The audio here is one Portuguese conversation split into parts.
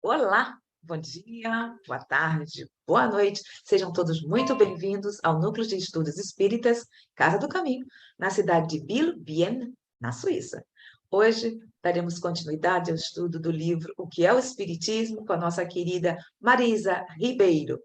Olá, bom dia, boa tarde, boa noite. Sejam todos muito bem-vindos ao Núcleo de Estudos Espíritas Casa do Caminho, na cidade de Biel, na Suíça. Hoje daremos continuidade ao estudo do livro O que é o Espiritismo, com a nossa querida Marisa Ribeiro.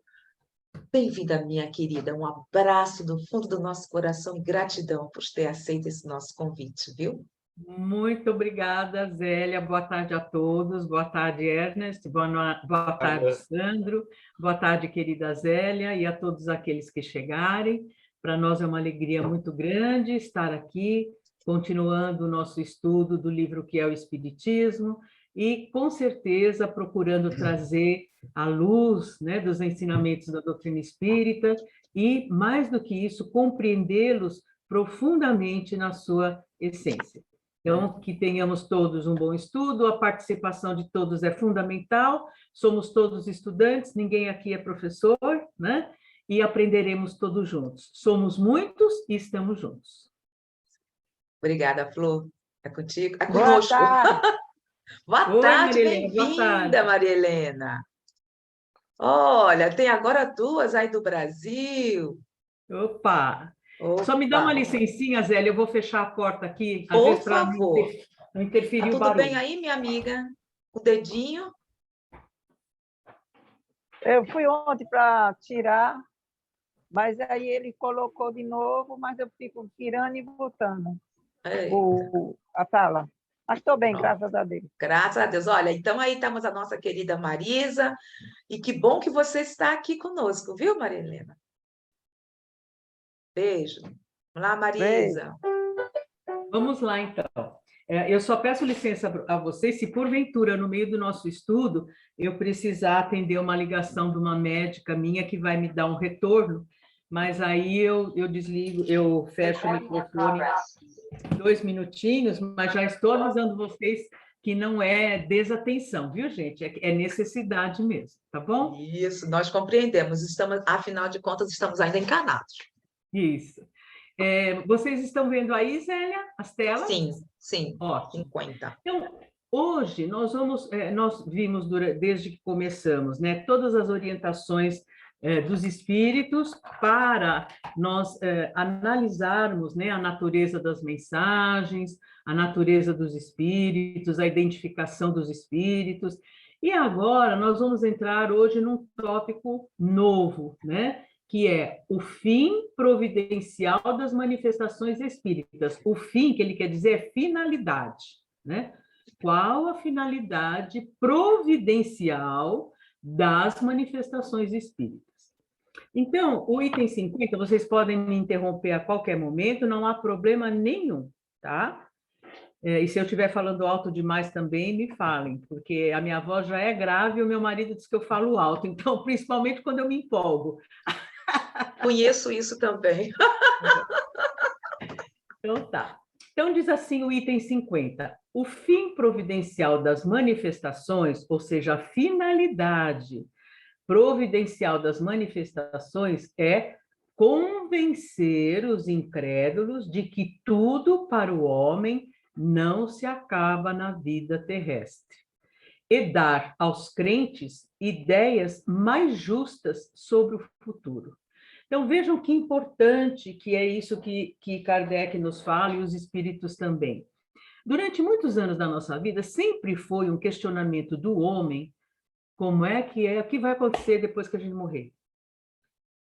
Bem-vinda, minha querida. Um abraço do fundo do nosso coração e gratidão por ter aceito esse nosso convite, viu? Muito obrigada, Zélia. Boa tarde a todos. Boa tarde, Ernest. Boa tarde, Sandro. Boa tarde, querida Zélia, e a todos aqueles que chegarem. Para nós é uma alegria muito grande estar aqui, continuando o nosso estudo do livro que é o Espiritismo, e com certeza procurando trazer a luz, né, dos ensinamentos da doutrina espírita, e, mais do que isso, compreendê-los profundamente na sua essência. Então, que tenhamos todos um bom estudo, a participação de todos é fundamental, somos todos estudantes, ninguém aqui é professor, né? E aprenderemos todos juntos. Somos muitos e estamos juntos. Obrigada, Flor. É contigo? É Boa conosco. tarde. Boa Oi, tarde, Maria Helena, boa bem-vinda, tarde. Maria Helena. Olha, tem agora duas aí do Brasil. Opa! Só me dá Opa, uma licencinha, Zélia, eu vou fechar a porta aqui, às por vezes para favor. não interferir Tá o tudo bem barulho. aí, minha amiga? O dedinho? Eu fui ontem para tirar, mas aí ele colocou de novo, mas eu fico tirando e botando Eita, a tala. Mas estou bem, pronto. graças a Deus. Graças a Deus. Olha, então aí estamos a nossa querida Marisa, e que bom que você está aqui conosco, viu, Maria Helena? Beijo. Vamos lá, Beijo. Marisa. Vamos lá, então. Eu só peço licença a vocês, se porventura, no meio do nosso estudo, eu precisar atender uma ligação de uma médica minha que vai me dar um retorno, mas aí eu desligo, eu fecho o microfone 2 minutinhos, mas já estou avisando vocês que não é desatenção, viu, gente? É necessidade mesmo, tá bom? Isso, nós compreendemos. Estamos, afinal de contas, estamos ainda encarnados. Isso. Vocês estão vendo aí, Zélia, as telas? Sim, Ótimo. 50. Então, hoje nós vimos desde que começamos, né, todas as orientações dos espíritos para nós analisarmos, né, a natureza das mensagens, a natureza dos espíritos, a identificação dos espíritos. E agora nós vamos entrar hoje num tópico novo, né, que é o fim providencial das manifestações espíritas. O fim, que ele quer dizer, é finalidade, né? Qual a finalidade providencial das manifestações espíritas? Então, o item 50, vocês podem me interromper a qualquer momento, não há problema nenhum, tá? E se eu estiver falando alto demais também, me falem, porque a minha voz já é grave e o meu marido diz que eu falo alto, então, principalmente quando eu me empolgo. Conheço isso também. Então, tá. Então, diz assim o item 50. O fim providencial das manifestações, ou seja, a finalidade providencial das manifestações é convencer os incrédulos de que tudo para o homem não se acaba na vida terrestre e dar aos crentes ideias mais justas sobre o futuro. Então, vejam que importante que é isso que Kardec nos fala e os espíritos também. Durante muitos anos da nossa vida, sempre foi um questionamento do homem, como o que vai acontecer depois que a gente morrer?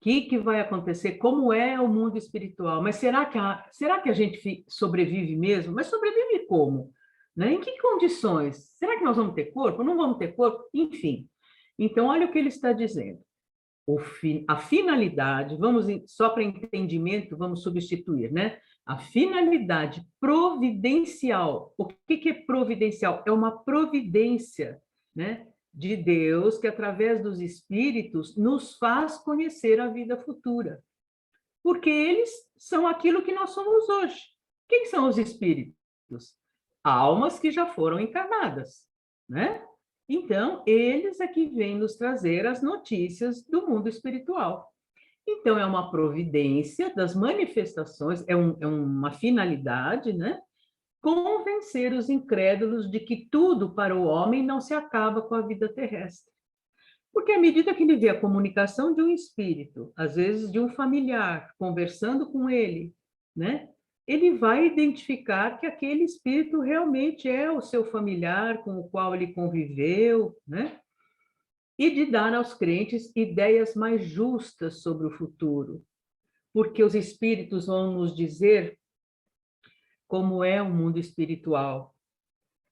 O que vai acontecer? Como é o mundo espiritual? Mas será que a gente sobrevive mesmo? Mas sobrevive como? Né? Em que condições? Será que nós vamos ter corpo? Não vamos ter corpo? Enfim. Então, olha o que ele está dizendo. A finalidade, só para entendimento, vamos substituir, né? A finalidade providencial. O que é providencial? É uma providência, né, de Deus que, através dos espíritos, nos faz conhecer a vida futura. Porque eles são aquilo que nós somos hoje. Quem são os espíritos? Almas que já foram encarnadas, né? Então, eles é que vêm nos trazer as notícias do mundo espiritual. Então, é uma providência das manifestações, é uma finalidade, né? convencer os incrédulos de que tudo para o homem não se acaba com a vida terrestre. Porque à medida que ele vê a comunicação de um espírito, às vezes de um familiar, conversando com ele, né? Ele vai identificar que aquele espírito realmente é o seu familiar com o qual ele conviveu, né? E de dar aos crentes ideias mais justas sobre o futuro, porque os espíritos vão nos dizer como é o mundo espiritual,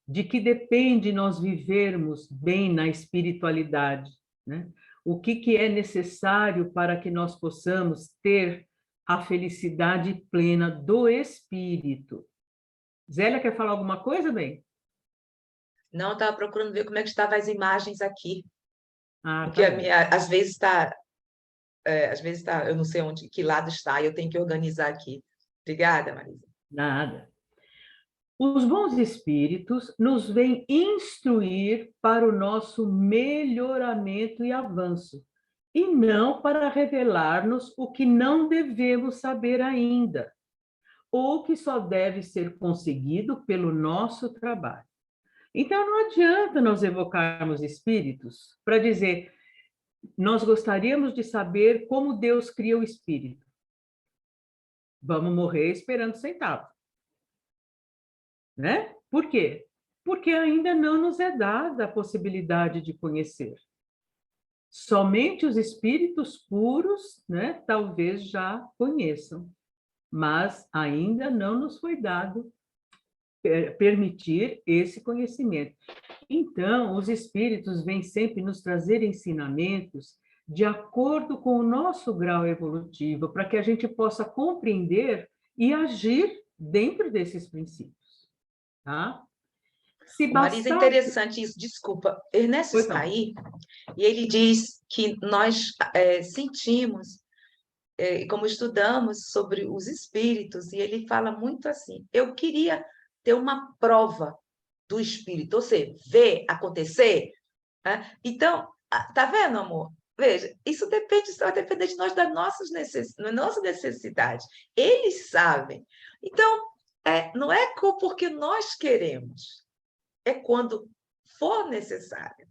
de que depende nós vivermos bem na espiritualidade, né? O que é necessário para que nós possamos ter a felicidade plena do espírito. Zélia, quer falar alguma coisa, bem? Não, estava procurando ver como é que estavam as imagens aqui. Ah, Porque tá a bom. minha, às vezes está, eu não sei onde, que lado está, eu tenho que organizar aqui. Obrigada, Marisa. Nada. Os bons espíritos nos vêm instruir para o nosso melhoramento e avanço, e não para revelar-nos o que não devemos saber ainda, ou que só deve ser conseguido pelo nosso trabalho. Então, não adianta nós evocarmos espíritos para dizer, nós gostaríamos de saber como Deus cria o espírito. Vamos morrer esperando sentado. Né? Por quê? Porque ainda não nos é dada a possibilidade de conhecer. Somente os espíritos puros, né, talvez já conheçam, mas ainda não nos foi dado permitir esse conhecimento. Então, os espíritos vêm sempre nos trazer ensinamentos de acordo com o nosso grau evolutivo, para que a gente possa compreender e agir dentro desses princípios. Tá? Se Marisa, é bastasse... interessante isso, desculpa. Ernesto Pois está não. aí, e ele diz que nós sentimos, como estudamos sobre os espíritos, e ele fala muito assim: eu queria ter uma prova do espírito, ou seja, ver acontecer. Né? Então, tá vendo, amor? Veja, isso vai depender de nós, das nossa necessidade. Eles sabem. Então, não é porque nós queremos, é quando for necessário.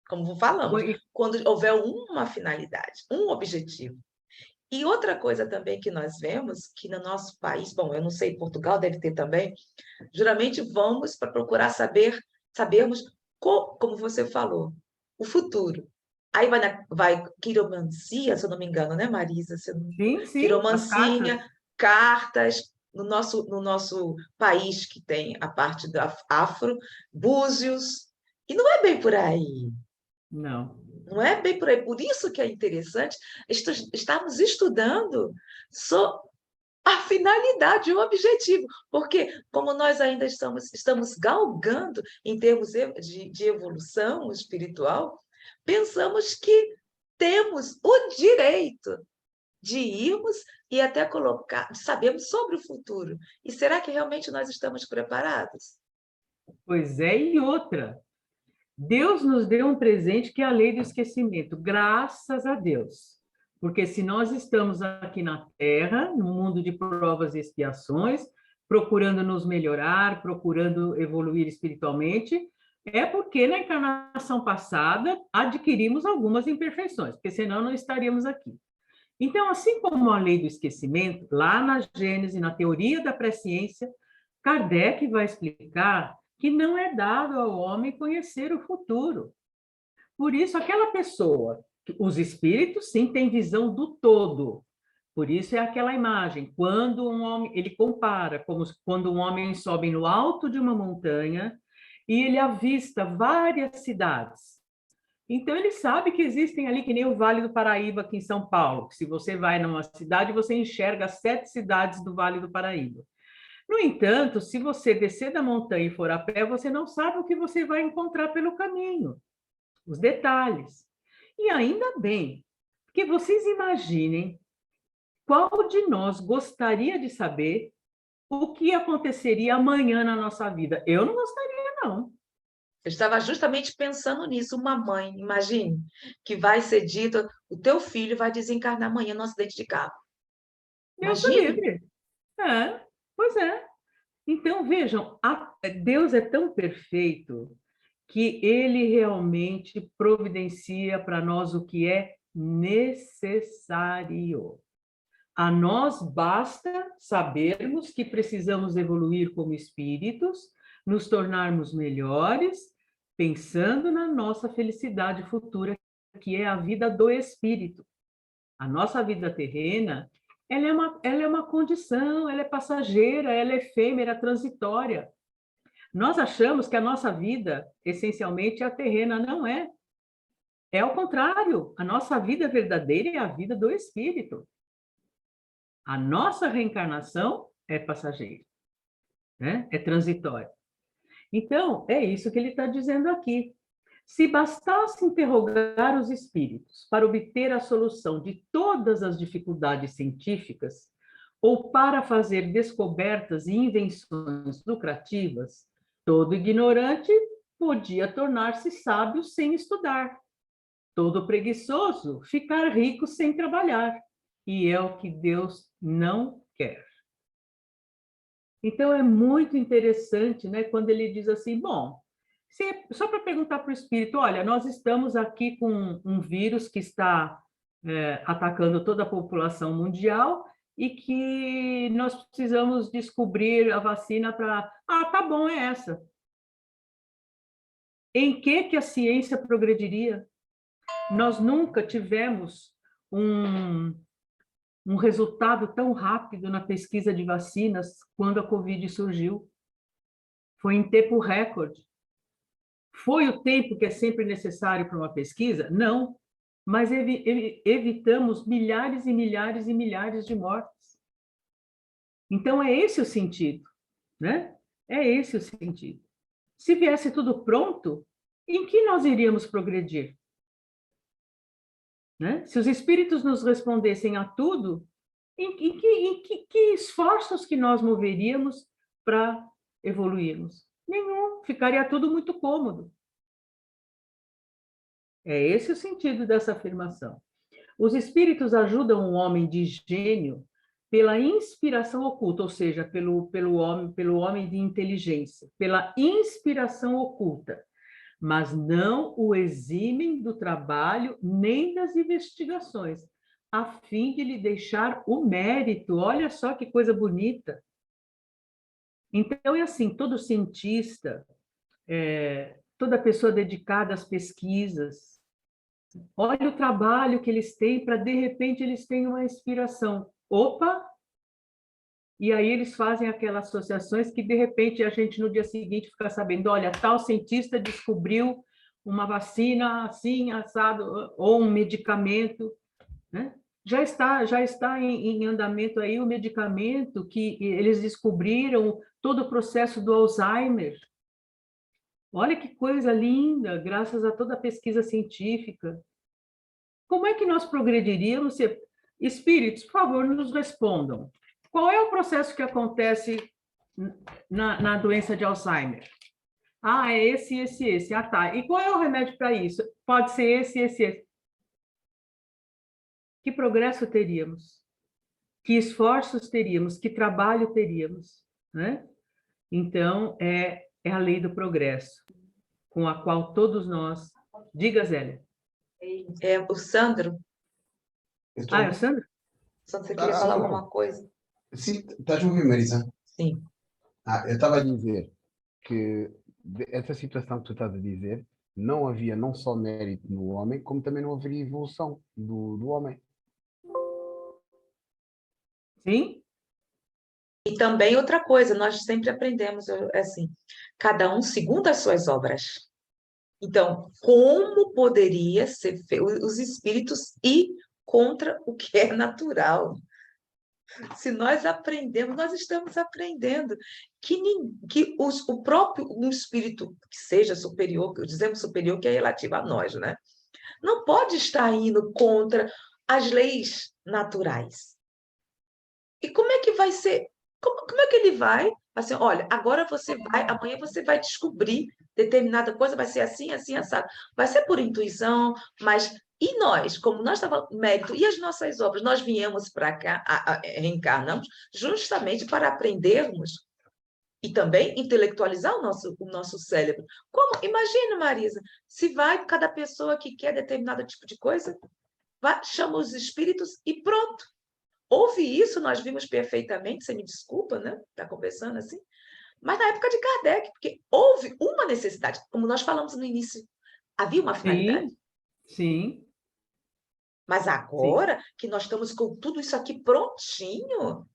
Como falamos, quando houver uma finalidade, um objetivo. E outra coisa também que nós vemos, que no nosso país, bom, eu não sei, Portugal deve ter também, geralmente vamos para procurar sabermos, como você falou, o futuro. Aí vai quiromancia, se eu não me engano, né, Marisa? Sim, sim, as cartas. Quiromancia, cartas, no nosso país, que tem a parte da afro, búzios, e não é bem por aí. Não. Não é bem por aí. Por isso que é interessante estarmos estudando a finalidade, o objetivo. Porque, como nós ainda estamos galgando em termos de evolução espiritual, pensamos que temos o direito de irmos e até sabemos sobre o futuro. E será que realmente nós estamos preparados? Pois é, e outra. Deus nos deu um presente que é a lei do esquecimento, graças a Deus. Porque se nós estamos aqui na Terra, no mundo de provas e expiações, procurando nos melhorar, procurando evoluir espiritualmente, é porque na encarnação passada adquirimos algumas imperfeições, porque senão não estaríamos aqui. Então, assim como a lei do esquecimento, lá na Gênese, na teoria da presciência, Kardec vai explicar que não é dado ao homem conhecer o futuro. Por isso, aquela pessoa, os espíritos, sim, têm visão do todo. Por isso é aquela imagem, quando um homem, ele compara, como quando um homem sobe no alto de uma montanha e ele avista várias cidades. Então, ele sabe que existem ali, que nem o Vale do Paraíba, aqui em São Paulo, que se você vai numa cidade, você enxerga 7 cidades do Vale do Paraíba. No entanto, se você descer da montanha e for a pé, você não sabe o que você vai encontrar pelo caminho, os detalhes. E ainda bem, que vocês imaginem qual de nós gostaria de saber o que aconteceria amanhã na nossa vida. Eu não gostaria, não. Eu estava justamente pensando nisso. Uma mãe, imagine, que vai ser dito, o teu filho vai desencarnar amanhã no acidente de carro. Deus o Imagine. livre. É, pois é. Então, vejam, Deus é tão perfeito que ele realmente providencia para nós o que é necessário. A nós basta sabermos que precisamos evoluir como espíritos, nos tornarmos melhores, pensando na nossa felicidade futura, que é a vida do espírito. A nossa vida terrena, ela é uma condição, ela é passageira, ela é efêmera, transitória. Nós achamos que a nossa vida, essencialmente, é a terrena. Não é. É ao contrário. A nossa vida verdadeira é a vida do espírito. A nossa reencarnação é passageira, né? É transitória. Então, é isso que ele está dizendo aqui. Se bastasse interrogar os espíritos para obter a solução de todas as dificuldades científicas, ou para fazer descobertas e invenções lucrativas, todo ignorante podia tornar-se sábio sem estudar. Todo preguiçoso ficar rico sem trabalhar. E é o que Deus não quer. Então, é muito interessante, né, quando ele diz assim, bom, só para perguntar para o espírito, olha, nós estamos aqui com um vírus que está atacando toda a população mundial e que nós precisamos descobrir a vacina para... Ah, tá bom, é essa. Em que a ciência progrediria? Nós nunca tivemos um resultado tão rápido na pesquisa de vacinas quando a Covid surgiu. Foi em tempo recorde. Foi o tempo que é sempre necessário para uma pesquisa? Não, mas evitamos milhares e milhares e milhares de mortes. Então, é esse o sentido, né? É esse o sentido. Se viesse tudo pronto, em que nós iríamos progredir? Né? Se os espíritos nos respondessem a tudo, em que esforços que nós moveríamos para evoluirmos? Nenhum, ficaria tudo muito cômodo. É esse o sentido dessa afirmação. Os espíritos ajudam o homem de gênio pela inspiração oculta, ou seja, pelo homem de inteligência, pela inspiração oculta, mas não o eximem do trabalho nem das investigações, a fim de lhe deixar o mérito. Olha só que coisa bonita. Então, é assim, todo cientista, toda pessoa dedicada às pesquisas, olha o trabalho que eles têm para, de repente, eles têm uma inspiração. Opa! E aí eles fazem aquelas associações que, de repente, a gente, no dia seguinte, fica sabendo, olha, tal cientista descobriu uma vacina assim, assado, ou um medicamento, né? Já está em andamento aí o medicamento que eles descobriram, todo o processo do Alzheimer. Olha que coisa linda, graças a toda a pesquisa científica. Como é que nós progrediríamos se... Espíritos, por favor, nos respondam. Qual é o processo que acontece na doença de Alzheimer? Ah, é esse. Ah, tá. E qual é o remédio para isso? Pode ser esse. Que progresso teríamos? Que esforços teríamos? Que trabalho teríamos? Né? Então, é a lei do progresso, com a qual todos nós... Diga, Zélia. É o Sandro. Ah, é o Sandro? Sandro, você queria falar alguma coisa? Sim, estás-me a ouvir, Marisa? Sim. Eu estava a dizer que essa situação que tu estás a dizer, não havia não só mérito no homem, como também não haveria evolução do homem. Sim. E também outra coisa, nós sempre aprendemos assim, cada um segundo as suas obras. Então, como poderia ser os espíritos ir contra o que é natural? Se nós aprendemos, nós estamos aprendendo que o próprio um espírito que seja superior, dizemos superior que é relativo a nós, né? Não pode estar indo contra as leis naturais. E como é que vai ser? Como é que ele vai? Assim, olha, agora você vai, amanhã você vai descobrir determinada coisa, vai ser assim, assim, assado. Vai ser por intuição, mas e nós, como nós estávamos mérito, e as nossas obras, nós viemos para cá, reencarnamos justamente para aprendermos e também intelectualizar o nosso cérebro. Como? Imagina, Marisa, se vai cada pessoa que quer determinado tipo de coisa, chama os espíritos e pronto. Houve isso, nós vimos perfeitamente, você me desculpa, né? Está conversando assim. Mas na época de Kardec, porque houve uma necessidade, como nós falamos no início, havia uma finalidade. Sim, sim, Mas sim. agora que nós estamos com tudo isso aqui prontinho,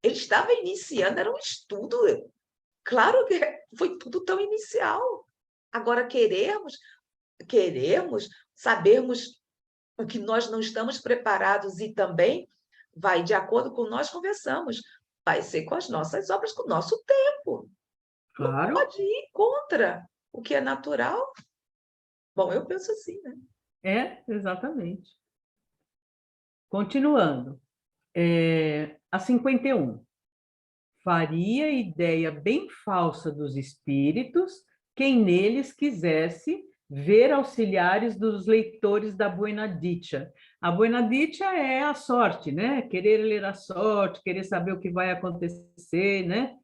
ele estava iniciando, era um estudo. Claro que foi tudo tão inicial. Agora queremos sabermos o que nós não estamos preparados e também vai de acordo com nós conversamos, vai ser com as nossas obras, com o nosso tempo. Não Claro, pode ir contra o que é natural. Bom, eu penso assim, né? exatamente. Continuando. A 51. Faria ideia bem falsa dos espíritos quem neles quisesse ver auxiliares dos leitores da Buena Dicha. A Buena Dicha é a sorte, né? Querer ler a sorte, querer saber o que vai acontecer, né?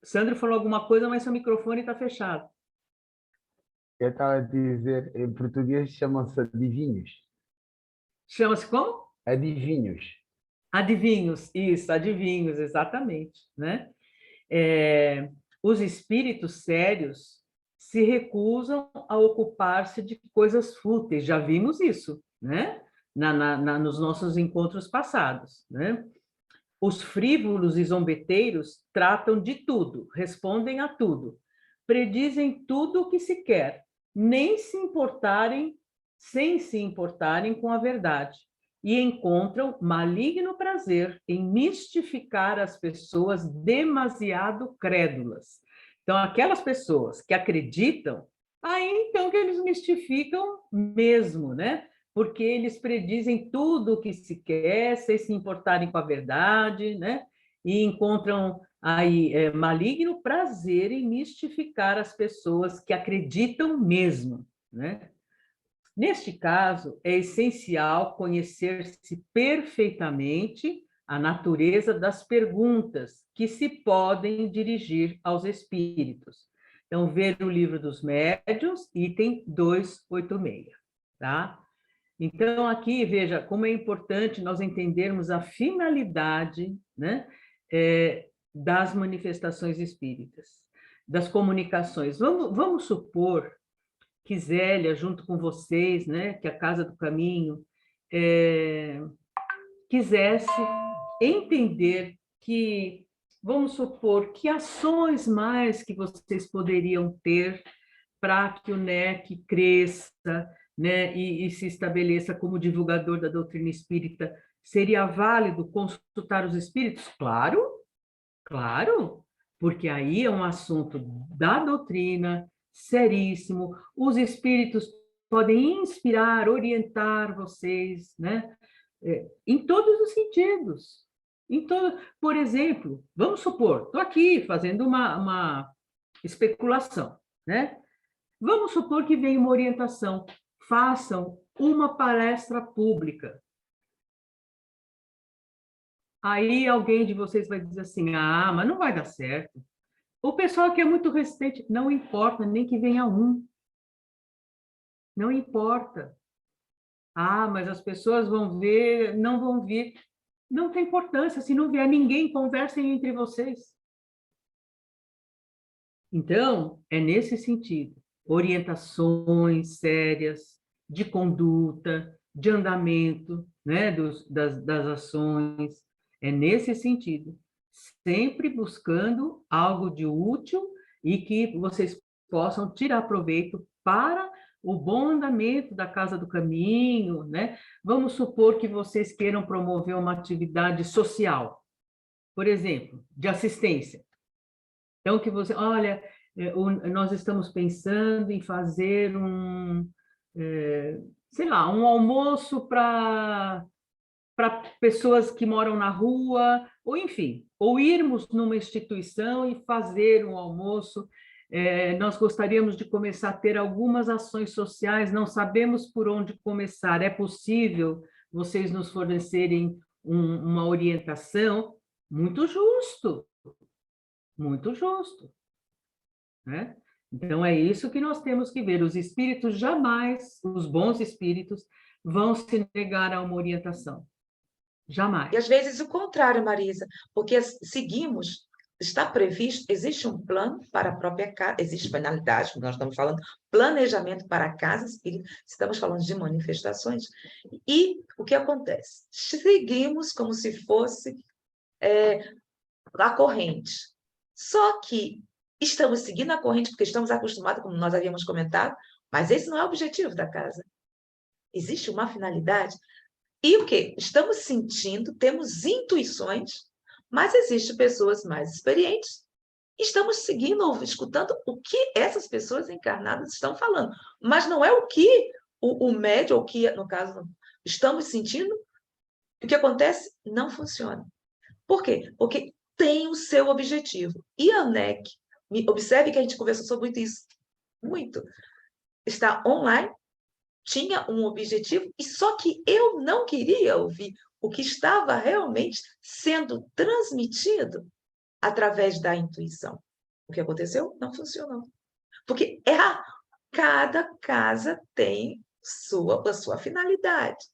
Sandro falou alguma coisa, mas seu microfone está fechado. Eu estava a dizer, em português chamam-se adivinhos. Chama-se como? Adivinhos. Adivinhos, isso, adivinhos, exatamente, né? Os espíritos sérios se recusam a ocupar-se de coisas fúteis, já vimos isso, né? Nos nossos encontros passados, né? Os frívolos e zombeteiros tratam de tudo, respondem a tudo, predizem tudo o que se quer, nem se importarem, sem se importarem com a verdade, e encontram maligno prazer em mistificar as pessoas demasiado crédulas. Então, aquelas pessoas que acreditam, aí então que eles mistificam mesmo, né? Porque eles predizem tudo o que se quer, sem se importarem com a verdade, né? E encontram aí maligno prazer em mistificar as pessoas que acreditam mesmo, né? Neste caso, é essencial conhecer-se perfeitamente a natureza das perguntas que se podem dirigir aos espíritos. Então, ver o livro dos médiuns, item 286, tá? Então, aqui, veja como é importante nós entendermos a finalidade, né, das manifestações espíritas, das comunicações. Vamos supor que Zélia, junto com vocês, né, que a Casa do Caminho, quisesse entender que, vamos supor, que ações mais que vocês poderiam ter para que o NEC cresça, né, e se estabeleça como divulgador da doutrina espírita. Seria válido consultar os espíritos? Claro, claro, porque aí é um assunto da doutrina, seríssimo. Os espíritos podem inspirar, orientar vocês, né? Em todos os sentidos. Por exemplo, vamos supor, estou aqui fazendo uma especulação, né? Vamos supor que venha uma orientação, façam uma palestra pública. Aí alguém de vocês vai dizer assim, mas não vai dar certo. O pessoal que é muito resistente, não importa, nem que venha um. Não importa. Mas as pessoas vão ver, não vão vir. Não tem importância, se não vier ninguém, conversem entre vocês. Então, é nesse sentido. Orientações sérias, de conduta, de andamento, né, das ações. É nesse sentido. Sempre buscando algo de útil e que vocês possam tirar proveito para o bom andamento da Casa do Caminho, né? Vamos supor que vocês queiram promover uma atividade social, por exemplo, de assistência. Então, que você, olha, nós estamos pensando em fazer sei lá, um almoço para pessoas que moram na rua, ou enfim, ou irmos numa instituição e fazer um almoço. Nós gostaríamos de começar a ter algumas ações sociais, não sabemos por onde começar. É possível vocês nos fornecerem uma orientação? Muito justo. muito justo, né? Então, é isso que nós temos que ver. Os espíritos jamais, os bons espíritos, vão se negar a uma orientação. Jamais. E às vezes o contrário, Marisa, porque seguimos, está previsto, existe um plano para a própria casa, existe finalidade, nós estamos falando, planejamento para a casa espírita, estamos falando de manifestações. E o que acontece? Seguimos como se fosse a corrente. Só que estamos seguindo a corrente porque estamos acostumados, como nós havíamos comentado, mas esse não é o objetivo da casa. Existe uma finalidade. E o quê? Estamos sentindo, temos intuições, mas existem pessoas mais experientes. Estamos seguindo ou escutando o que essas pessoas encarnadas estão falando. Mas não é o que o médium, ou que, no caso, estamos sentindo. O que acontece? Não funciona. Por quê? Porque tem o seu objetivo. E a ANEC, observe que a gente conversou sobre isso muito, está online, tinha um objetivo, e só que eu não queria ouvir o que estava realmente sendo transmitido através da intuição. O que aconteceu? Não funcionou. Porque cada casa tem a sua finalidade.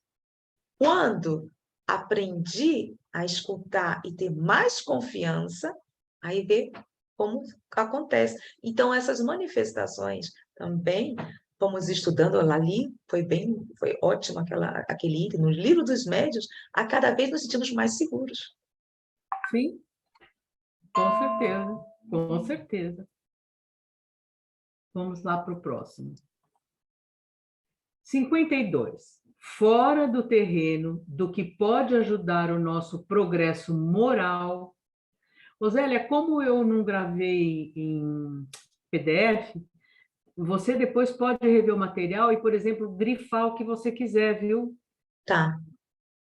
Quando aprendi a escutar e ter mais confiança, aí vê como acontece. Então, essas manifestações também, fomos estudando ali, foi ótimo aquele item, no livro dos médiuns, a cada vez nos sentimos mais seguros. Sim, com certeza, com certeza. Vamos lá para o próximo. 52. Fora do terreno do que pode ajudar o nosso progresso moral. Rosélia, como eu não gravei em PDF, você depois pode rever o material e, por exemplo, grifar o que você quiser, viu? Tá.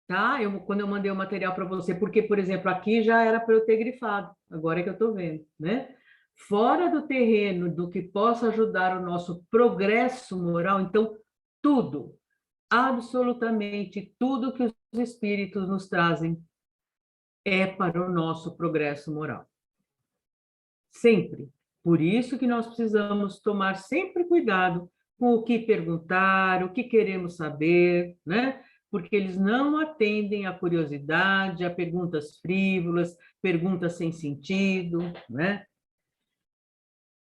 Tá? Quando eu mandei o material para você, porque, por exemplo, aqui já era para eu ter grifado, agora é que eu estou vendo, né? Fora do terreno do que possa ajudar o nosso progresso moral, então, tudo, absolutamente tudo que os espíritos nos trazem é para o nosso progresso moral. Sempre. Por isso que nós precisamos tomar sempre cuidado com o que perguntar, o que queremos saber, né? Porque eles não atendem à curiosidade, a perguntas frívolas, perguntas sem sentido, né?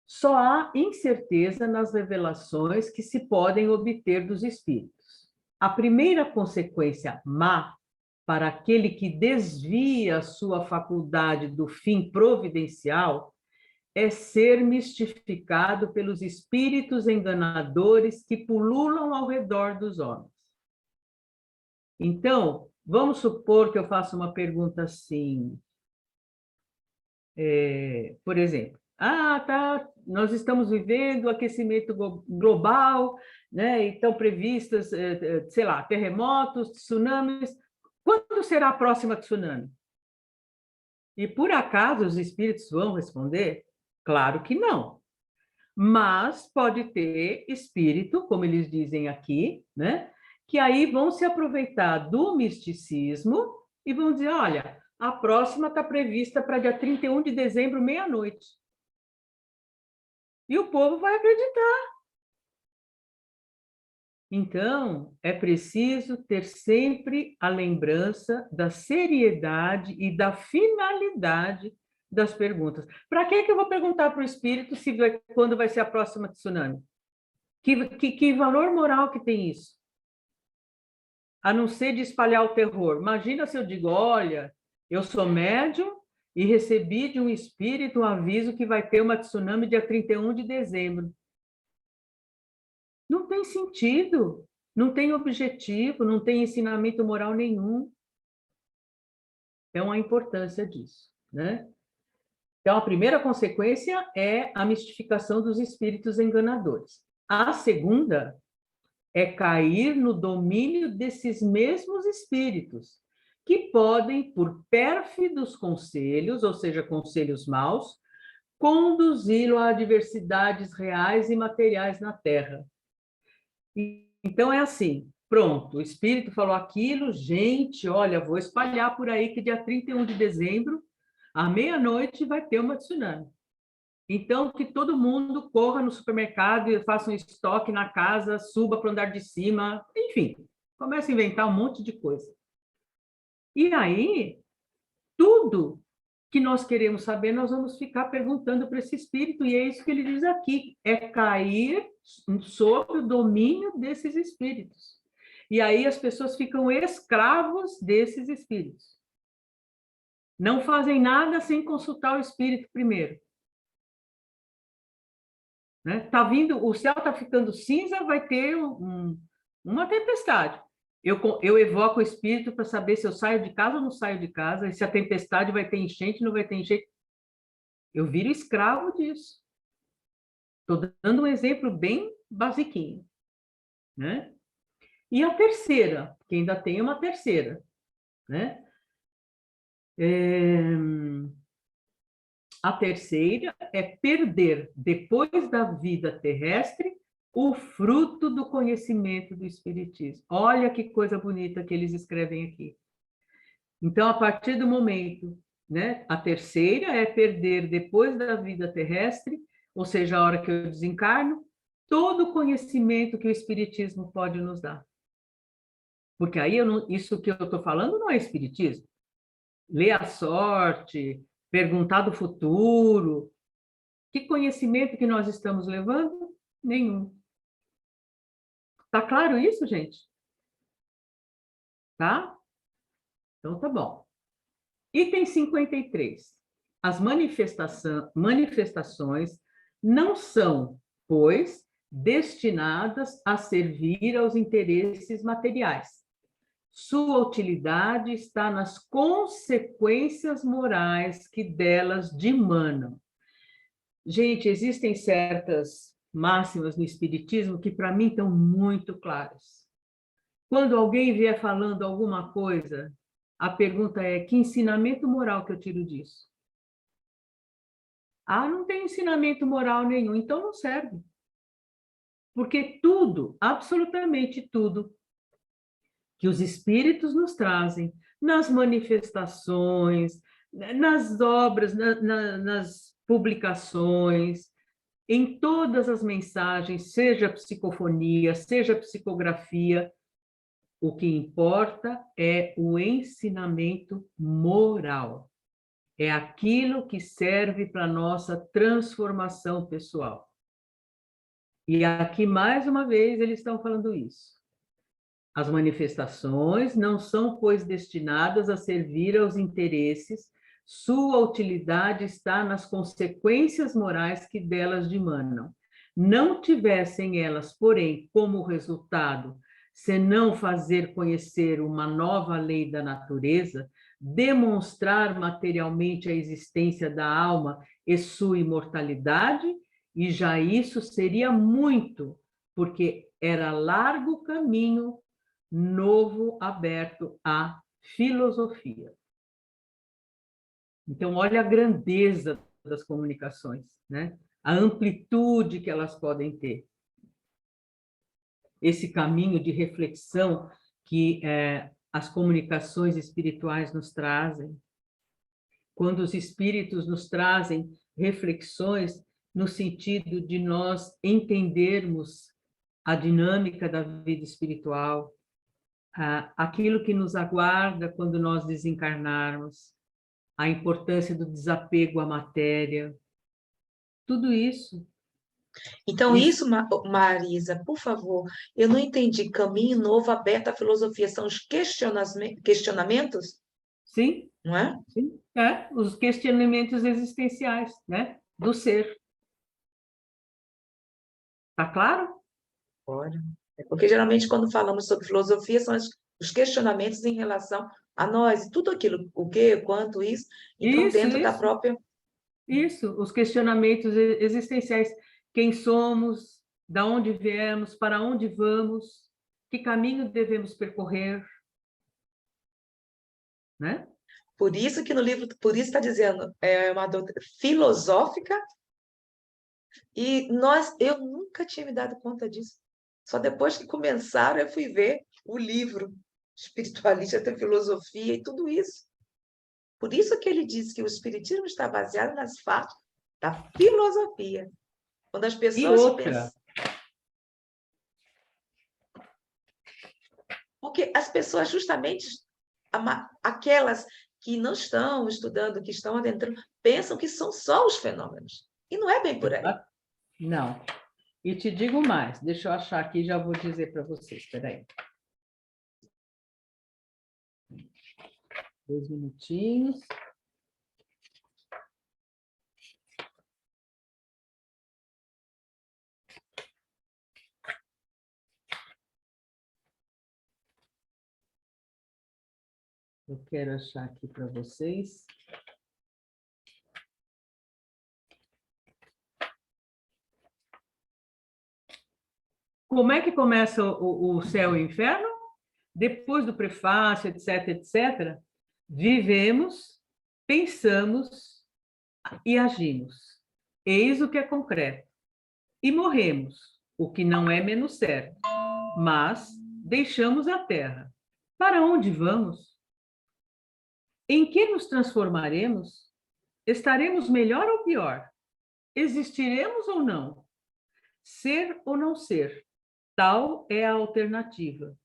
Só há incerteza nas revelações que se podem obter dos espíritos. A primeira consequência má para aquele que desvia a sua faculdade do fim providencial é ser mistificado pelos espíritos enganadores que pululam ao redor dos homens. Então, vamos supor que eu faça uma pergunta assim, por exemplo, nós estamos vivendo aquecimento global, né? Então previstas, sei lá, terremotos, tsunamis. Quando será a próxima tsunami? E por acaso os espíritos vão responder? Claro que não. Mas pode ter espírito, como eles dizem aqui, né? Que aí vão se aproveitar do misticismo e vão dizer, olha, a próxima está prevista para dia 31 de dezembro, meia-noite. E o povo vai acreditar. Então, é preciso ter sempre a lembrança da seriedade e da finalidade das perguntas. Para que eu vou perguntar para o espírito quando vai ser a próxima tsunami? Que valor moral que tem isso? A não ser de espalhar o terror. Imagina se eu digo, olha, eu sou médium e recebi de um espírito um aviso que vai ter uma tsunami dia 31 de dezembro. Não tem sentido, não tem objetivo, não tem ensinamento moral nenhum. Então, a importância disso, né? Então, a primeira consequência é a mistificação dos espíritos enganadores. A segunda é cair no domínio desses mesmos espíritos, que podem, por pérfidos conselhos, ou seja, conselhos maus, conduzi-lo a adversidades reais e materiais na Terra. Então, é assim, pronto, o espírito falou aquilo, gente, olha, vou espalhar por aí que dia 31 de dezembro, à meia-noite, vai ter uma tsunami. Então, que todo mundo corra no supermercado e faça um estoque na casa, suba para o andar de cima, enfim, começa a inventar um monte de coisa. E aí, tudo que nós queremos saber, nós vamos ficar perguntando para esse espírito, e é isso que ele diz aqui, é cair sob o domínio desses espíritos. E aí as pessoas ficam escravos desses espíritos. Não fazem nada sem consultar o espírito primeiro. Né? Tá vindo, o céu está ficando cinza, vai ter uma tempestade. Eu evoco o espírito para saber se eu saio de casa ou não saio de casa, e se a tempestade vai ter enchente ou não vai ter enchente. Eu viro escravo disso. Estou dando um exemplo bem basiquinho. Né? E a terceira, que ainda tem uma terceira. Né? A terceira é perder, depois da vida terrestre, o fruto do conhecimento do Espiritismo. Olha que coisa bonita que eles escrevem aqui. Então, a partir do momento, né, a terceira é perder, depois da vida terrestre, ou seja, a hora que eu desencarno, todo o conhecimento que o Espiritismo pode nos dar. Porque aí, isso que eu estou falando não é Espiritismo. Ler a sorte, perguntar do futuro. Que conhecimento que nós estamos levando? Nenhum. Tá claro isso, gente? Tá? Então tá bom. Item 53. As manifestações não são, pois, destinadas a servir aos interesses materiais. Sua utilidade está nas consequências morais que delas dimanam. Gente, existem certas máximas no Espiritismo que, para mim, estão muito claras. Quando alguém vier falando alguma coisa, a pergunta é: que ensinamento moral que eu tiro disso? Ah, não tem ensinamento moral nenhum, então não serve. Porque tudo, absolutamente tudo, que os espíritos nos trazem, nas manifestações, nas obras, nas publicações, em todas as mensagens, seja psicofonia, seja psicografia, o que importa é o ensinamento moral. É aquilo que serve para a nossa transformação pessoal. E aqui, mais uma vez, eles estão falando isso. As manifestações não são, pois, destinadas a servir aos interesses, sua utilidade está nas consequências morais que delas dimanam. Não tivessem elas, porém, como resultado, senão fazer conhecer uma nova lei da natureza, demonstrar materialmente a existência da alma e sua imortalidade, e já isso seria muito, porque era largo o caminho novo aberto à filosofia. Então, olha a grandeza das comunicações, né? A amplitude que elas podem ter. Esse caminho de reflexão que as comunicações espirituais nos trazem. Quando os espíritos nos trazem reflexões no sentido de nós entendermos a dinâmica da vida espiritual, aquilo que nos aguarda quando nós desencarnarmos, a importância do desapego à matéria, tudo isso. Então, isso, Marisa, por favor, eu não entendi. Caminho novo aberto à filosofia são os questionamentos? Sim, Não é? sim, os questionamentos existenciais, né, do ser. Tá claro? Olha, porque geralmente quando falamos sobre filosofia são os questionamentos em relação a nós, tudo aquilo, o quê, quanto, isso, então dentro da própria... Isso, os questionamentos existenciais. Quem somos, de onde viemos, para onde vamos, que caminho devemos percorrer, né? Por isso que no livro, por isso está dizendo, é uma doutrina filosófica, e eu nunca tinha me dado conta disso. Só depois que começaram eu fui ver o livro espiritualista, da filosofia e tudo isso. Por isso que ele diz que o espiritismo está baseado nas fatos da filosofia. Quando as E pessoas outra, pensam... Porque as pessoas, justamente, aquelas que não estão estudando, que estão adentrando, pensam que são só os fenômenos. E não é bem por aí. não. E te digo mais, deixa eu achar aqui e já vou dizer para vocês, espera aí. 2 minutinhos. Eu quero achar aqui para vocês. Como é que começa o céu e o inferno? Depois do prefácio, etc., etc., vivemos, pensamos e agimos. Eis o que é concreto. E morremos, o que não é menos certo. Mas deixamos a terra. Para onde vamos? Em que nos transformaremos? Estaremos melhor ou pior? Existiremos ou não? Ser ou não ser? Tal é a alternativa.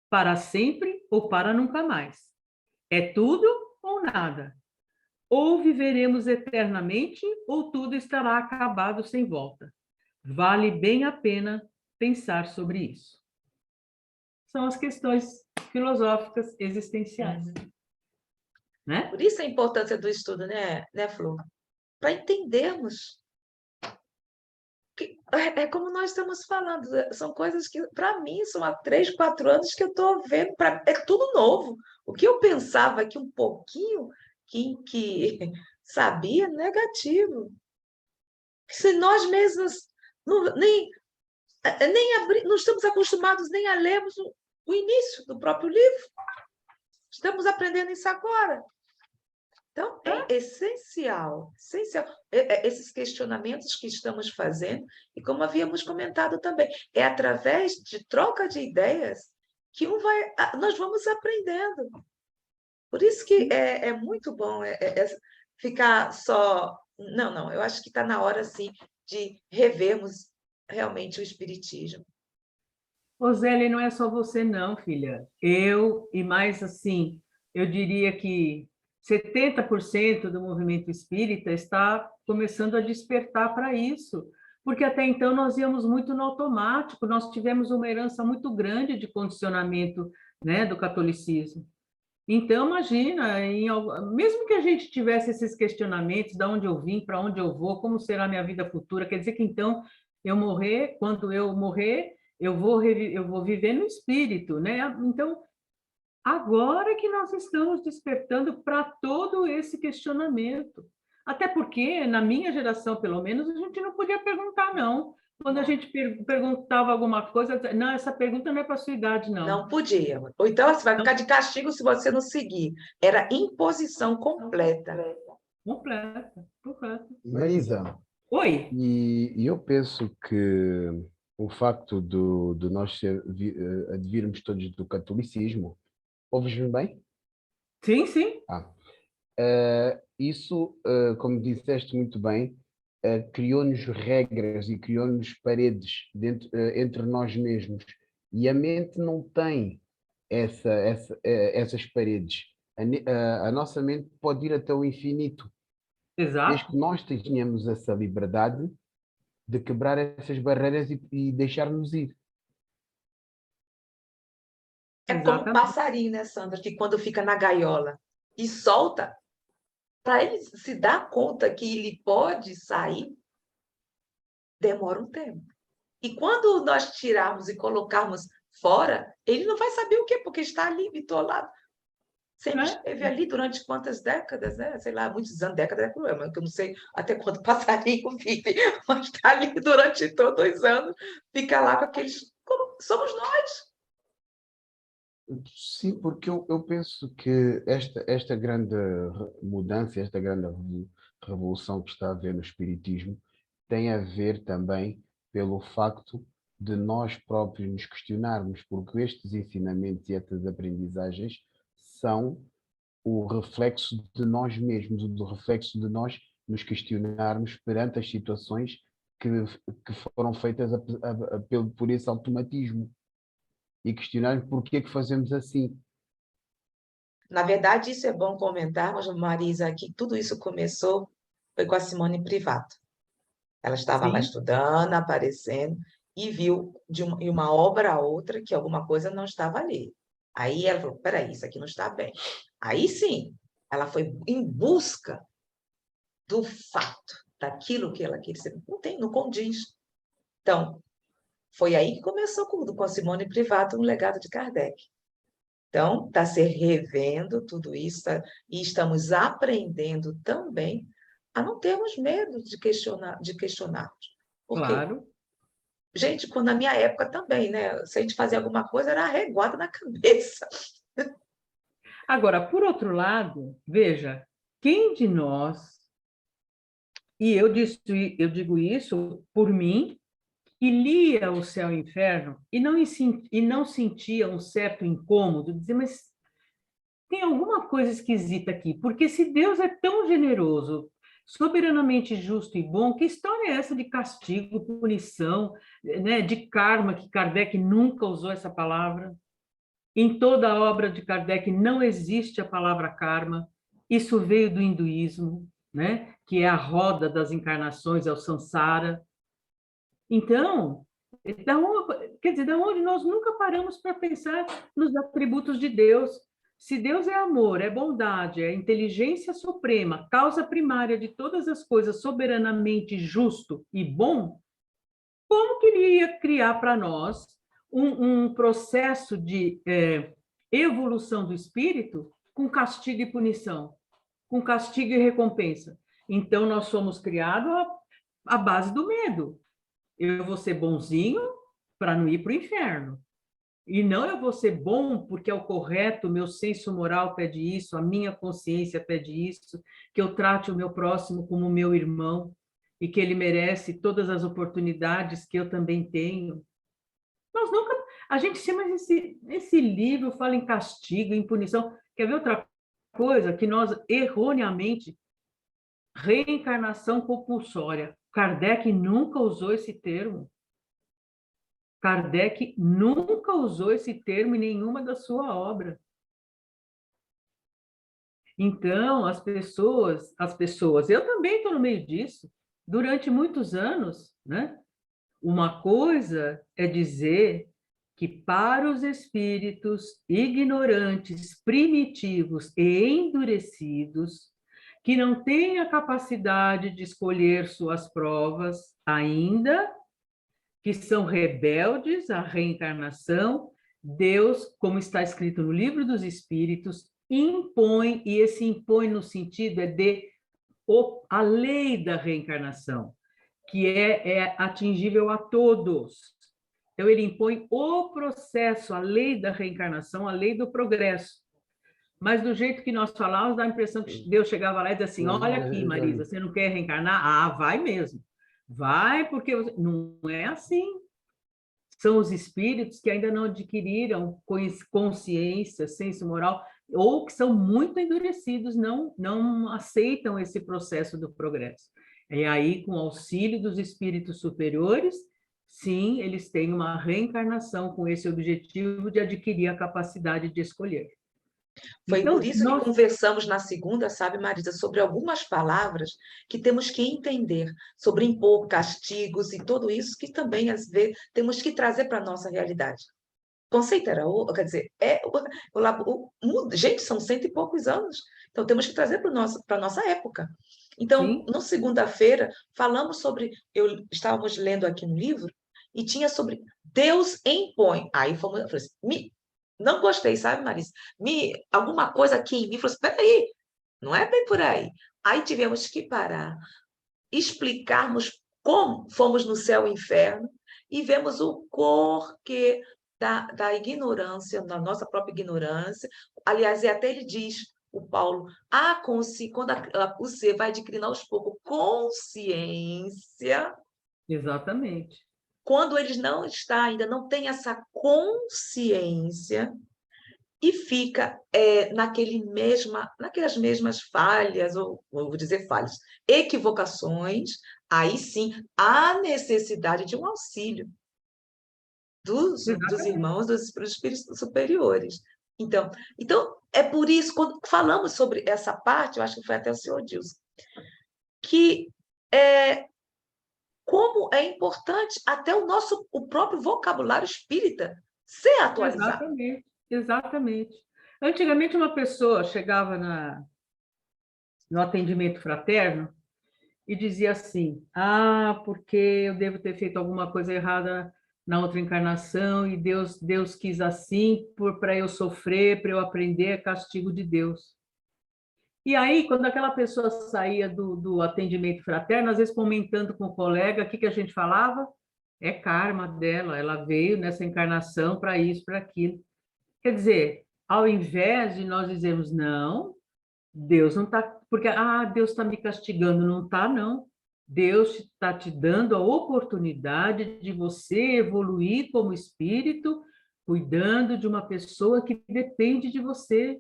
Para sempre ou para nunca mais. É tudo ou nada. Ou viveremos eternamente, ou tudo estará acabado sem volta. Vale bem a pena pensar sobre isso. São as questões filosóficas existenciais. Né? Por isso a importância do estudo, né, Flor? Para entendermos. É como nós estamos falando, são coisas que, para mim, são há 3, 4 anos que eu estou vendo, é tudo novo. O que eu pensava que um pouquinho que sabia, negativo. Se nós mesmos não estamos acostumados nem a lermos o início do próprio livro. Estamos aprendendo isso agora. Então, é essencial esses questionamentos que estamos fazendo, e como havíamos comentado também, é através de troca de ideias que nós vamos aprendendo. Por isso que é muito bom ficar só... Não, eu acho que está na hora, sim, de revermos realmente o Espiritismo. Roseli, não é só você não, filha. Eu, e mais assim, eu diria que 70% do movimento espírita está começando a despertar para isso, porque até então nós íamos muito no automático, nós tivemos uma herança muito grande de condicionamento, né, do catolicismo. Então, imagina, mesmo que a gente tivesse esses questionamentos, de onde eu vim, para onde eu vou, como será a minha vida futura, quer dizer que então quando eu morrer, eu vou viver no espírito, né? Então, agora que nós estamos despertando para todo esse questionamento. Até porque, na minha geração, pelo menos, a gente não podia perguntar, não. Quando a gente perguntava alguma coisa, não, essa pergunta não é para a sua idade, não. Não podia. Ou então você vai ficar de castigo se você não seguir. Era imposição completa. Completa, correto. Marisa, Oi. e eu penso que o facto de nós advirmos todos do catolicismo, ouves-me bem? Sim, sim. Isso, como disseste muito bem, criou-nos regras e criou-nos paredes entre nós mesmos. E a mente não tem essas paredes. A nossa mente pode ir até o infinito, desde Exato. que nós tenhamos essa liberdade de quebrar essas barreiras e deixar-nos ir. É como um passarinho, né, Sandra, que quando fica na gaiola e solta, para ele se dar conta que ele pode sair, demora um tempo. E quando nós tirarmos e colocarmos fora, ele não vai saber o quê, porque está ali, bitolado. Sempre esteve ali durante quantas décadas, né? Sei lá, muitos anos, décadas é problema, que eu não sei até quanto passarinho vive, mas está ali durante todos os anos, fica lá com aqueles... Como somos nós. Sim, porque eu penso que esta grande mudança, esta grande revolução que está a haver no Espiritismo tem a ver também pelo facto de nós próprios nos questionarmos, porque estes ensinamentos e estas aprendizagens são o reflexo de nós mesmos, o reflexo de nós nos questionarmos perante as situações que foram feitas por esse automatismo e questionarmos por que é que fazemos assim. Na verdade, isso é bom comentarmos, Marisa, que tudo isso começou foi com a Simone Privato. Ela estava lá Sim, estudando, aparecendo, e viu de uma obra a outra que alguma coisa não estava ali. Aí ela falou, peraí, isso aqui não está bem. Aí sim, ela foi em busca do fato, daquilo que ela queria ser. Não tem, não condiz. Então, foi aí que começou com a Simone Privato, um legado de Kardec. Então, está se revendo tudo isso, e estamos aprendendo também a não termos medo de questionarmos. Porque, claro. gente, quando na minha época também, né? Se a gente fazia alguma coisa, era arreguada na cabeça. Agora, por outro lado, veja, quem de nós, e eu digo isso por mim, que lia o céu e o inferno e não sentia um certo incômodo, dizer, mas tem alguma coisa esquisita aqui, porque se Deus é tão generoso, soberanamente justo e bom, que história é essa de castigo, punição, né, de karma, que Kardec nunca usou essa palavra? Em toda a obra de Kardec não existe a palavra karma. Isso veio do hinduísmo, né? Que é a roda das encarnações, é o samsara. Então, quer dizer, da onde nós nunca paramos para pensar nos atributos de Deus. Se Deus é amor, é bondade, é inteligência suprema, causa primária de todas as coisas, soberanamente justo e bom, como que ele ia criar para nós um processo de evolução do espírito com castigo e punição, com castigo e recompensa? Então, nós somos criados à base do medo. Eu vou ser bonzinho para não ir para o inferno. E não eu vou ser bom porque é o correto, o meu senso moral pede isso, a minha consciência pede isso, que eu trate o meu próximo como meu irmão e que ele merece todas as oportunidades que eu também tenho. Nós nunca. A gente chama esse livro, fala em castigo, em punição. Quer ver outra coisa? Que nós, erroneamente, reencarnação compulsória. Kardec nunca usou esse termo. Kardec nunca usou esse termo em nenhuma da sua obra. Então, as pessoas, eu também estou no meio disso, durante muitos anos, né? Uma coisa é dizer que para os espíritos ignorantes, primitivos e endurecidos, que não têm a capacidade de escolher suas provas ainda, que são rebeldes à reencarnação, Deus, como está escrito no Livro dos Espíritos, impõe, e esse impõe no sentido a lei da reencarnação, que é atingível a todos. Então, ele impõe o processo, a lei da reencarnação, a lei do progresso. Mas do jeito que nós falávamos, dá a impressão que Deus chegava lá e dizia assim, olha aqui, Marisa, você não quer reencarnar? Ah, vai mesmo. Vai, porque não é assim. São os espíritos que ainda não adquiriram consciência, senso moral, ou que são muito endurecidos, não aceitam esse processo do progresso. E aí, com o auxílio dos espíritos superiores, sim, eles têm uma reencarnação com esse objetivo de adquirir a capacidade de escolher. Foi por Então, isso que conversamos na segunda, sabe, Marisa, sobre algumas palavras que temos que entender, sobre impor castigos e tudo isso que também, às vezes, temos que trazer para a nossa realidade. O conceito era outro, quer dizer, gente, são 100 e poucos anos, então temos que trazer para a nossa época. Então, sim, na segunda-feira, falamos sobre, estávamos lendo aqui um livro, e tinha sobre Deus impõe. Aí eu falei assim, não gostei, sabe, Marisa? Alguma coisa aqui em mim falou assim, peraí, não é bem por aí. Aí tivemos que parar, explicarmos como fomos no céu e inferno e vemos o porquê da ignorância, da nossa própria ignorância. Aliás, e até ele diz, o Paulo, quando o ser vai adquirindo aos poucos consciência, exatamente. quando ele não está ainda, não tem essa consciência, e fica naquelas mesmas falhas, ou vou dizer falhas, equivocações, aí sim há necessidade de um auxílio dos Exatamente. irmãos, dos espíritos superiores. Então, é por isso, quando falamos sobre essa parte, eu acho que foi até o senhor Dilson, que como é importante até o próprio vocabulário espírita ser atualizado. Exatamente, exatamente. Antigamente, uma pessoa chegava no atendimento fraterno e dizia assim: ah, porque eu devo ter feito alguma coisa errada na outra encarnação e Deus quis assim para eu sofrer, para eu aprender, é castigo de Deus. E aí, quando aquela pessoa saía do atendimento fraterno, às vezes comentando com o colega, o que a gente falava? É karma dela, ela veio nessa encarnação para isso, para aquilo. Quer dizer, ao invés de nós dizermos, não, Deus não está, porque, Deus está me castigando, não está, não. Deus está te dando a oportunidade de você evoluir como espírito, cuidando de uma pessoa que depende de você.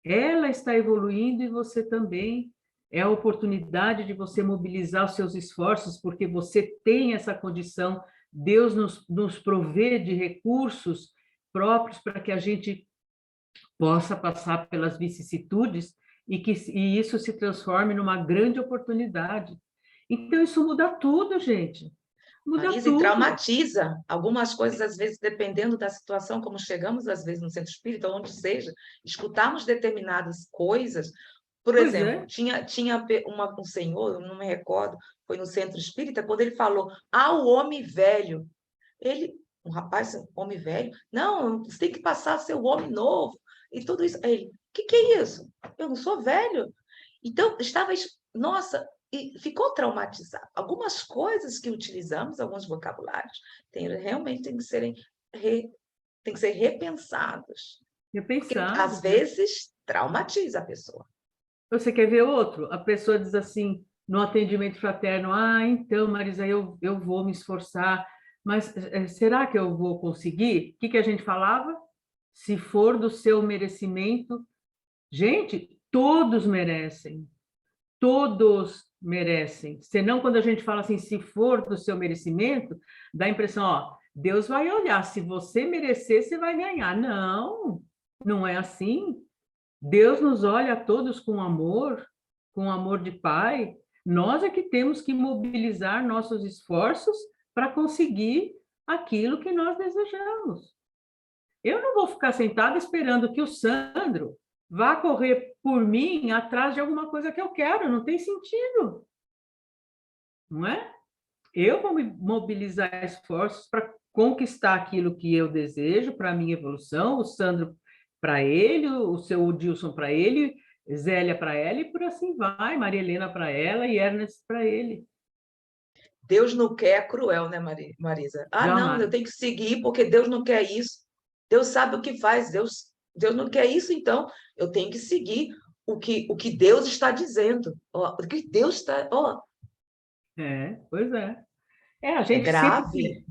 Ela está evoluindo e você também. É a oportunidade de você mobilizar os seus esforços, porque você tem essa condição. Deus nos provê de recursos próprios para que a gente possa passar pelas vicissitudes e isso se transforme numa grande oportunidade. Então, isso muda tudo, gente. Muda Marisa, e tudo. traumatiza algumas coisas, às vezes, dependendo da situação, como chegamos, às vezes, no centro espírita, ou onde seja, escutarmos determinadas coisas. Por Pois exemplo, é. tinha um senhor, eu não me recordo, foi no centro espírita, quando ele falou, o homem velho. Ele, um rapaz, um homem velho, não, você tem que passar a ser o homem novo, e tudo isso. Aí ele, o que é isso? Eu não sou velho. Então, nossa, e ficou traumatizado. Algumas coisas que utilizamos, alguns vocabulários, realmente têm que ser repensados. Porque, às Repensados, né? vezes, traumatiza a pessoa. Você quer ver outro? A pessoa diz assim, no atendimento fraterno, então, Marisa, eu vou me esforçar, mas será que eu vou conseguir? O que a gente falava? Se for do seu merecimento. Gente, todos merecem. Todos merecem. Senão, quando a gente fala assim, se for do seu merecimento, dá a impressão, Deus vai olhar, se você merecer, você vai ganhar. Não, não é assim. Deus nos olha a todos com amor de Pai. Nós é que temos que mobilizar nossos esforços para conseguir aquilo que nós desejamos. Eu não vou ficar sentada esperando que o Sandro vá correr por mim atrás de alguma coisa que eu quero, não tem sentido. Não é? Eu vou me mobilizar esforços para conquistar aquilo que eu desejo para a minha evolução, o Sandro para ele, o seu Dilson para ele, Zélia para ela, e por assim vai, Maria Helena para ela e Ernest para ele. Deus não quer, é cruel, né, Marisa? Não, eu Jamais. tenho que seguir porque Deus não quer isso. Deus sabe o que faz, Deus não quer isso, então eu tenho que seguir o que Deus está dizendo. O que Deus está. Pois é. A É gente grave. sempre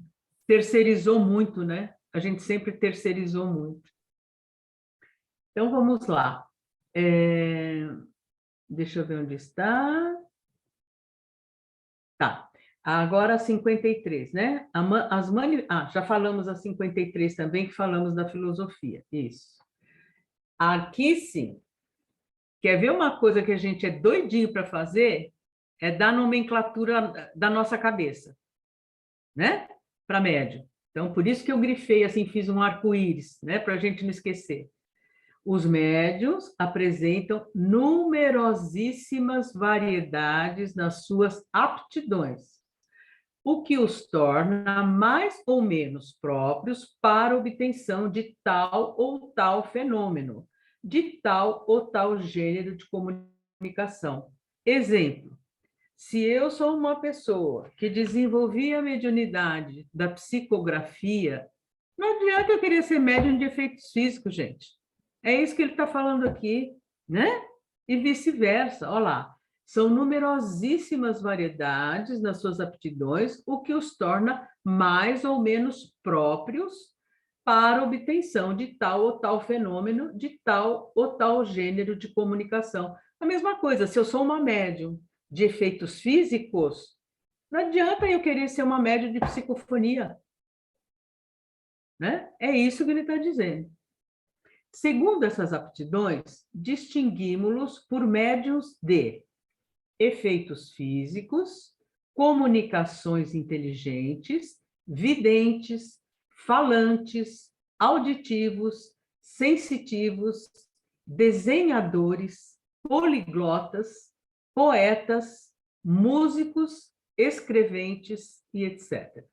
terceirizou muito, né? A gente sempre terceirizou muito. Então, vamos lá. Deixa eu ver onde está. Tá. Agora a 53, né? Já falamos a 53 também, que falamos da filosofia. Isso. Aqui sim. Quer ver uma coisa que a gente é doidinho para fazer? É dar nomenclatura da nossa cabeça, né? Para médio. Então, por isso que eu grifei assim, fiz um arco-íris, né? Para a gente não esquecer. Os médiuns apresentam numerosíssimas variedades nas suas aptidões, o que os torna mais ou menos próprios para obtenção de tal ou tal fenômeno, de tal ou tal gênero de comunicação. Exemplo: se eu sou uma pessoa que desenvolvi a mediunidade da psicografia, não adianta eu querer ser médium de efeitos físicos, gente. É isso que ele está falando aqui, né? E vice-versa. Olha lá. São numerosíssimas variedades nas suas aptidões, o que os torna mais ou menos próprios para obtenção de tal ou tal fenômeno, de tal ou tal gênero de comunicação. A mesma coisa, se eu sou uma médium de efeitos físicos, não adianta eu querer ser uma médium de psicofonia, né? É isso que ele está dizendo. Segundo essas aptidões, distinguimos-los por médiuns de efeitos físicos, comunicações inteligentes, videntes, falantes, auditivos, sensitivos, desenhadores, poliglotas, poetas, músicos, escreventes e etc.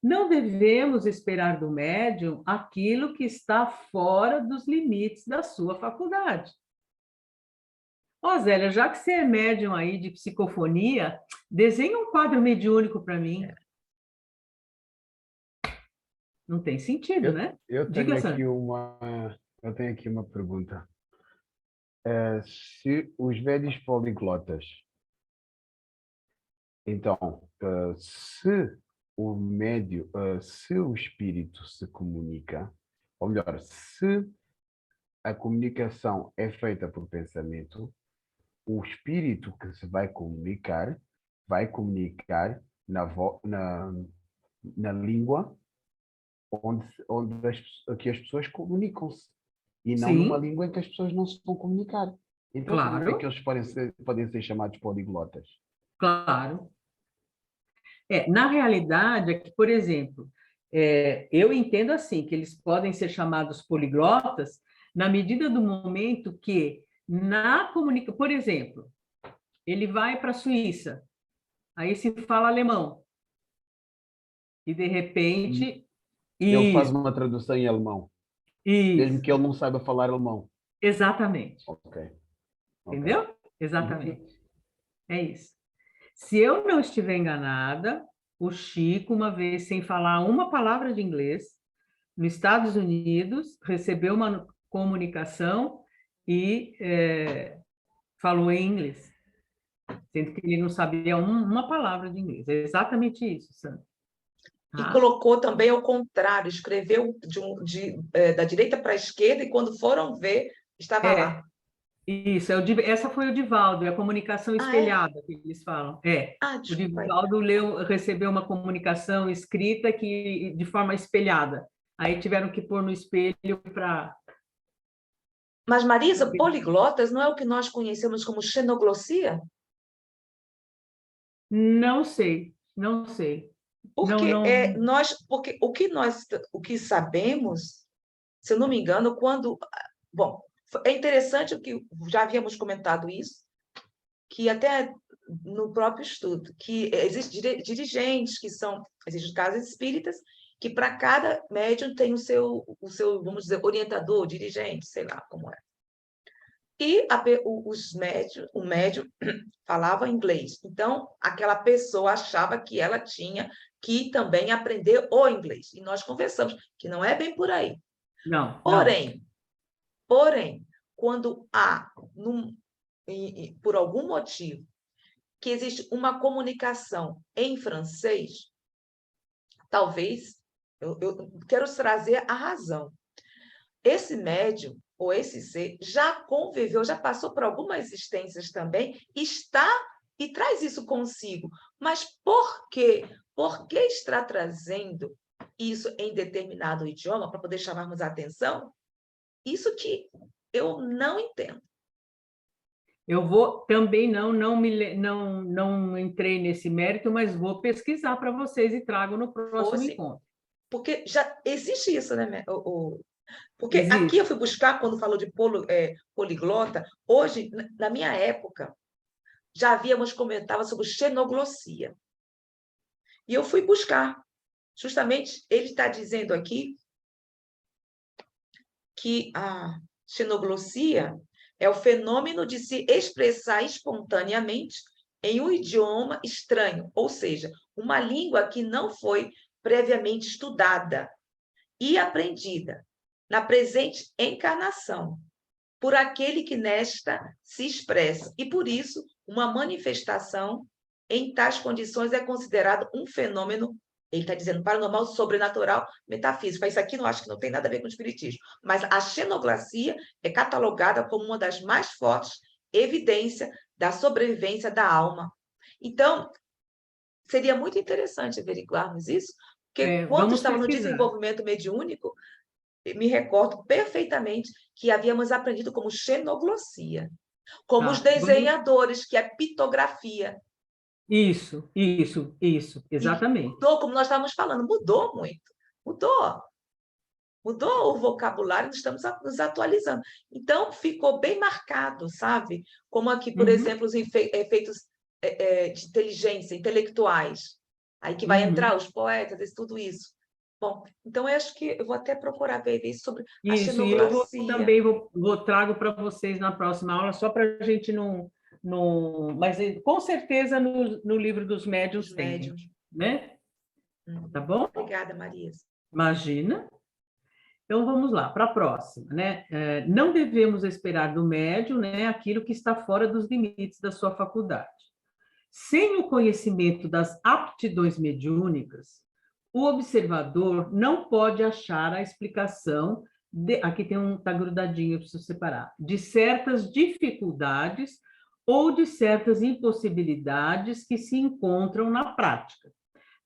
Não devemos esperar do médium aquilo que está fora dos limites da sua faculdade. Ó, Zélia, já que você é médium aí de psicofonia, desenha um quadro mediúnico para mim. Não tem sentido, né? Eu Diga, tenho Sandra. eu tenho aqui uma pergunta. Se os médiuns poliglotas, então, se o médium, se o espírito se comunica, ou melhor, se a comunicação é feita por pensamento, o espírito que se vai comunicar na língua que as pessoas comunicam-se e não numa Sim, língua em que as pessoas não se vão comunicar. Então, como é que claro, eles podem ser chamados poliglotas? claro. Na realidade, é que, por exemplo, eu entendo assim, que eles podem ser chamados poliglotas na medida do momento que, na comunicação, por exemplo, ele vai para a Suíça, aí se fala alemão, e de repente, Ele faz isso, uma tradução em alemão, mesmo que isso, ele não saiba falar alemão. exatamente, Ok, ok. entendeu? Uhum. Exatamente, é isso. Se eu não estiver enganada, o Chico, uma vez, sem falar uma palavra de inglês, nos Estados Unidos, recebeu uma comunicação e falou em inglês, sendo que ele não sabia uma palavra de inglês. É exatamente isso, Sandra. E Tá? colocou também ao contrário, escreveu da direita para a esquerda, e quando foram ver, estava lá. Isso, essa foi o Divaldo, é a comunicação Ah, é? espelhada que eles falam. Ah, O desculpa aí. Divaldo recebeu uma comunicação escrita que de forma espelhada. Aí tiveram que pôr no espelho para. Mas, Marisa, poliglotas não é o que nós conhecemos como xenoglossia? Não sei, não sei. Não, Porque não. porque o que sabemos, se eu não me engano, bom, é interessante o que já havíamos comentado isso, que até no próprio estudo, que existem dirigentes existem casas espíritas, que para cada médium tem vamos dizer, orientador, dirigente, sei lá como é. E o médium falava inglês. Então, aquela pessoa achava que ela tinha que também aprender o inglês. E nós conversamos que não é bem por aí. Não, não. Porém, quando por algum motivo, que existe uma comunicação em francês, talvez, eu quero trazer a razão. Esse médium, ou esse ser, já conviveu, já passou por algumas existências também, e traz isso consigo. Mas por quê? Por que está trazendo isso em determinado idioma, para poder chamarmos a atenção? Isso que eu não entendo. Eu vou também não entrei nesse mérito, mas vou pesquisar para vocês e trago no próximo Fosse, encontro. porque já existe isso, né? Porque aqui eu Existe. fui buscar, quando falou de poliglota, hoje, na minha época, já havíamos comentado sobre xenoglossia. E eu fui buscar. Justamente, ele está dizendo aqui que a xenoglossia é o fenômeno de se expressar espontaneamente em um idioma estranho, ou seja, uma língua que não foi previamente estudada e aprendida na presente encarnação, por aquele que nesta se expressa. E por isso, uma manifestação em tais condições é considerado um fenômeno Ele está dizendo paranormal, sobrenatural, metafísico. Isso aqui não acho que não tem nada a ver com o espiritismo. Mas a xenoglacia é catalogada como uma das mais fortes evidências da sobrevivência da alma. Então, seria muito interessante averiguarmos isso, porque quando Vamos estava no pesquisar. desenvolvimento mediúnico, me recordo perfeitamente que havíamos aprendido como xenoglosia, como os desenhadores, que é pitografia. Isso, exatamente. E mudou, como nós estávamos falando, mudou muito. Mudou o vocabulário, nós estamos nos atualizando. Então, ficou bem marcado, sabe? Como aqui, por exemplo, os efeitos de inteligência, intelectuais. Aí que vai entrar os poetas, tudo isso. Bom, então eu acho que eu vou até procurar ver isso sobre a xenoglacia. E eu também trago para vocês na próxima aula, só para a gente não... Mas com certeza no livro dos médiuns tem, né? Tá bom? Obrigada, Maria. Imagina. Então, vamos lá, para a próxima, né? Não devemos esperar do médium, né, aquilo que está fora dos limites da sua faculdade. Sem o conhecimento das aptidões mediúnicas, o observador não pode achar a explicação, aqui tá grudadinho, eu preciso separar, de certas dificuldades ou de certas impossibilidades que se encontram na prática.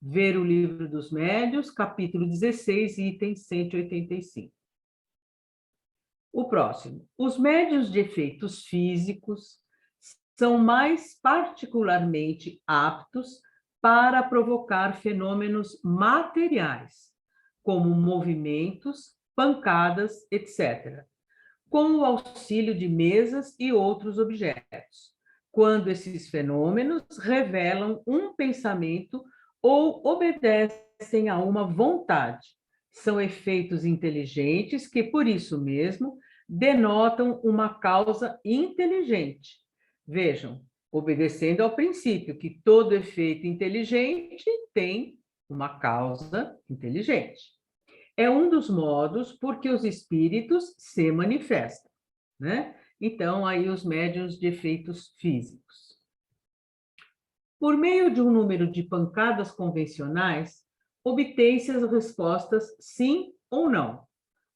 Ver o Livro dos Médiuns, capítulo 16, item 185. O próximo. Os médiuns de efeitos físicos são mais particularmente aptos para provocar fenômenos materiais, como movimentos, pancadas, etc., com o auxílio de mesas e outros objetos, quando esses fenômenos revelam um pensamento ou obedecem a uma vontade. São efeitos inteligentes que, por isso mesmo, denotam uma causa inteligente. Vejam, obedecendo ao princípio que todo efeito inteligente tem uma causa inteligente. É um dos modos por que os espíritos se manifestam, né? Então, aí os médiuns de efeitos físicos. Por meio de um número de pancadas convencionais, obtém-se as respostas sim ou não,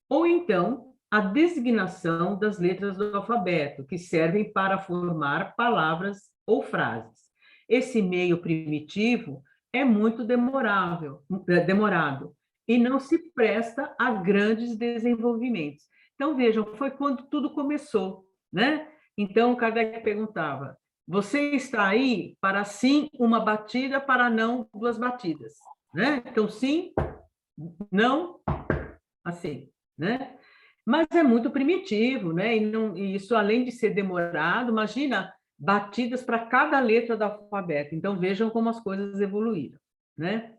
ou então a designação das letras do alfabeto, que servem para formar palavras ou frases. Esse meio primitivo é muito demorado e não se presta a grandes desenvolvimentos. Então, vejam, foi quando tudo começou, né? Então, Kardec perguntava: você está aí para sim uma batida, para não duas batidas, né? Então, sim, não, assim, né? Mas é muito primitivo, né? E isso, além de ser demorado, imagina batidas para cada letra do alfabeto. Então, vejam como as coisas evoluíram, né?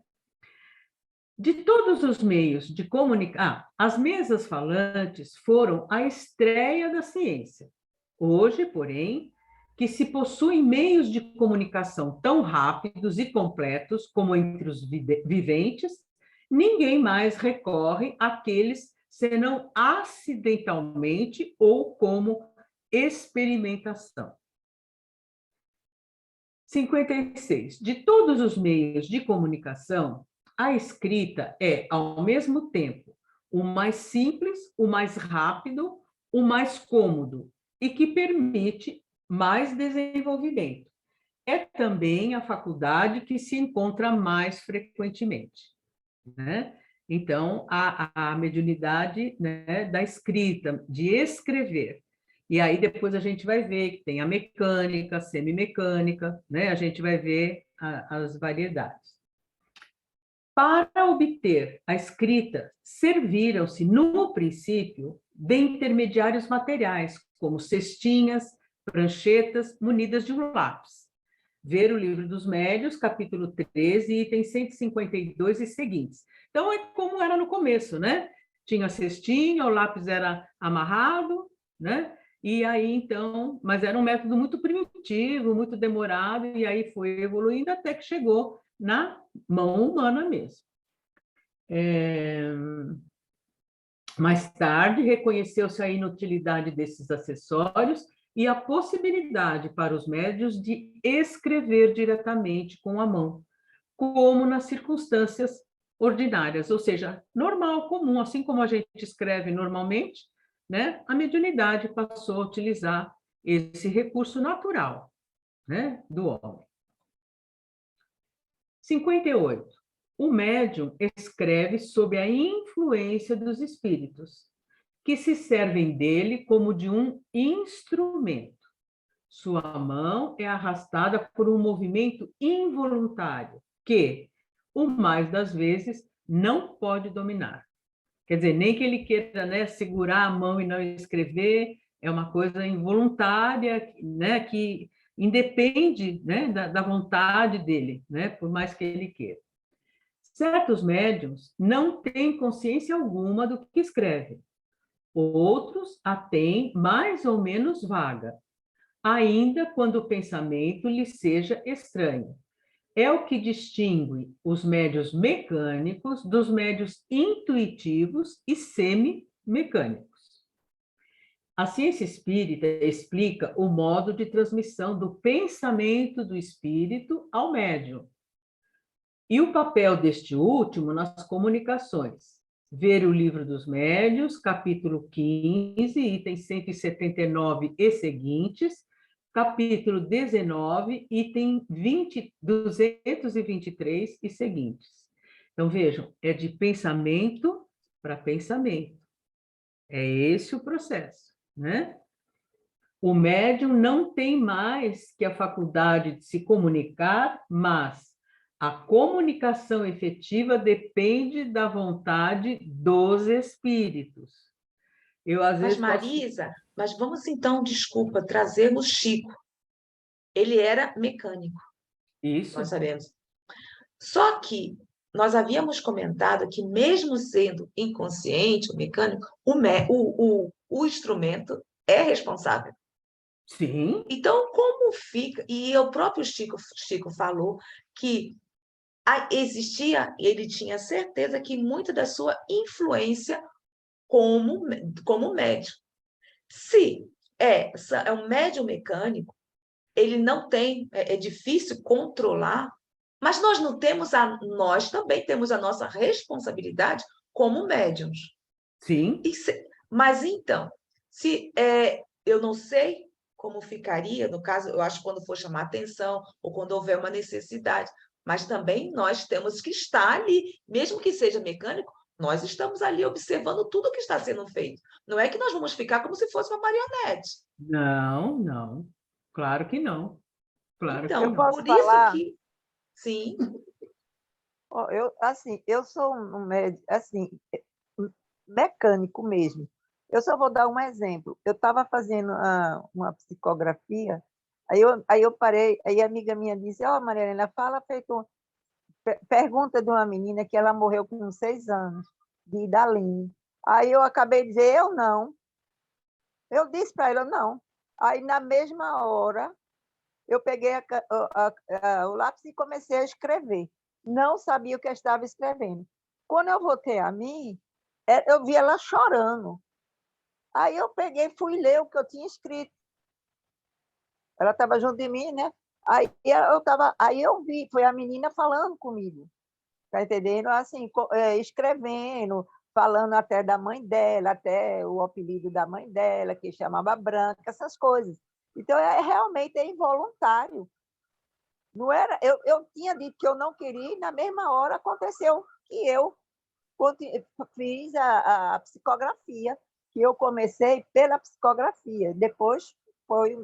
De todos os meios de comunicar, as mesas falantes foram a estreia da ciência. Hoje, porém, que se possuem meios de comunicação tão rápidos e completos como entre os viventes, ninguém mais recorre àqueles senão acidentalmente ou como experimentação. 56. De todos os meios de comunicação, a escrita é, ao mesmo tempo, o mais simples, o mais rápido, o mais cômodo e que permite mais desenvolvimento. É também a faculdade que se encontra mais frequentemente, né? Então, a mediunidade, né, da escrita, de escrever. E aí depois a gente vai ver que tem a mecânica, a semimecânica, né? A gente vai ver as variedades. Para obter a escrita, serviram-se, no princípio, de intermediários materiais, como cestinhas, pranchetas, munidas de um lápis. Ver o Livro dos Médiuns, capítulo 13, item 152 e seguintes. Então, é como era no começo, né? Tinha a cestinha, o lápis era amarrado, né? E aí, então, mas era um método muito primitivo, muito demorado, e aí foi evoluindo até que chegou na mão humana mesmo. Mais tarde, reconheceu-se a inutilidade desses acessórios e a possibilidade para os médiuns de escrever diretamente com a mão, como nas circunstâncias ordinárias, ou seja, normal, comum, assim como a gente escreve normalmente, né? A mediunidade passou a utilizar esse recurso natural, né, do homem. 58. O médium escreve sob a influência dos espíritos, que se servem dele como de um instrumento. Sua mão é arrastada por um movimento involuntário, que, o mais das vezes, não pode dominar. Quer dizer, nem que ele queira, né, segurar a mão e não escrever, é uma coisa involuntária, né, que independe, né, da vontade dele, né, por mais que ele queira. Certos médiums não têm consciência alguma do que escrevem. Outros a têm mais ou menos vaga, ainda quando o pensamento lhe seja estranho. É o que distingue os médios mecânicos dos médios intuitivos e semi-mecânicos. A ciência espírita explica o modo de transmissão do pensamento do espírito ao médium e o papel deste último nas comunicações. Ver o Livro dos Médiuns, capítulo 15, itens 179 e seguintes, capítulo 19, item 223 e seguintes. Então, vejam, é de pensamento para pensamento. É esse o processo, né? O médium não tem mais que a faculdade de se comunicar, mas a comunicação efetiva depende da vontade dos espíritos. Eu, às Mas, vezes, posso... Marisa, mas vamos então, desculpa, trazer o Chico. Ele era mecânico, Isso, nós sabemos. Só que nós havíamos comentado que, mesmo sendo inconsciente, o mecânico, o instrumento é responsável. sim, Então, como fica? E o próprio Chico falou que existia, ele tinha certeza que muita da sua influência como médium. Se é um médium mecânico, ele não tem, é difícil controlar, mas nós também temos a nossa responsabilidade como médiums. sim. Mas então, se eu não sei como ficaria, no caso, eu acho que quando for chamar atenção ou quando houver uma necessidade, mas também nós temos que estar ali, mesmo que seja mecânico, nós estamos ali observando tudo o que está sendo feito. Não é que nós vamos ficar como se fosse uma marionete. Não, não. Claro que não. Claro que Eu Então, não. posso por isso falar, que, sim, ó, eu sou um médico, assim, mecânico mesmo. Eu só vou dar um exemplo. Eu estava fazendo uma psicografia, aí eu parei, aí a amiga minha disse, ó, Maria Helena, fala feito pergunta de uma menina que ela morreu com 6 anos, de Idaline. Aí eu acabei de dizer, eu não. Eu disse para ela, não. Aí, na mesma hora, eu peguei o lápis e comecei a escrever. Não sabia o que eu estava escrevendo. Quando eu voltei a mim, eu vi ela chorando. Aí eu peguei e fui ler o que eu tinha escrito. Ela estava junto de mim, né? Aí eu vi, foi a menina falando comigo. Tá entendendo? Assim, escrevendo, falando até da mãe dela, até o apelido da mãe dela, que chamava Branca, essas coisas. Então, realmente é involuntário. Não era, eu tinha dito que eu não queria, e na mesma hora aconteceu que eu fiz a psicografia, que eu comecei pela psicografia, depois foi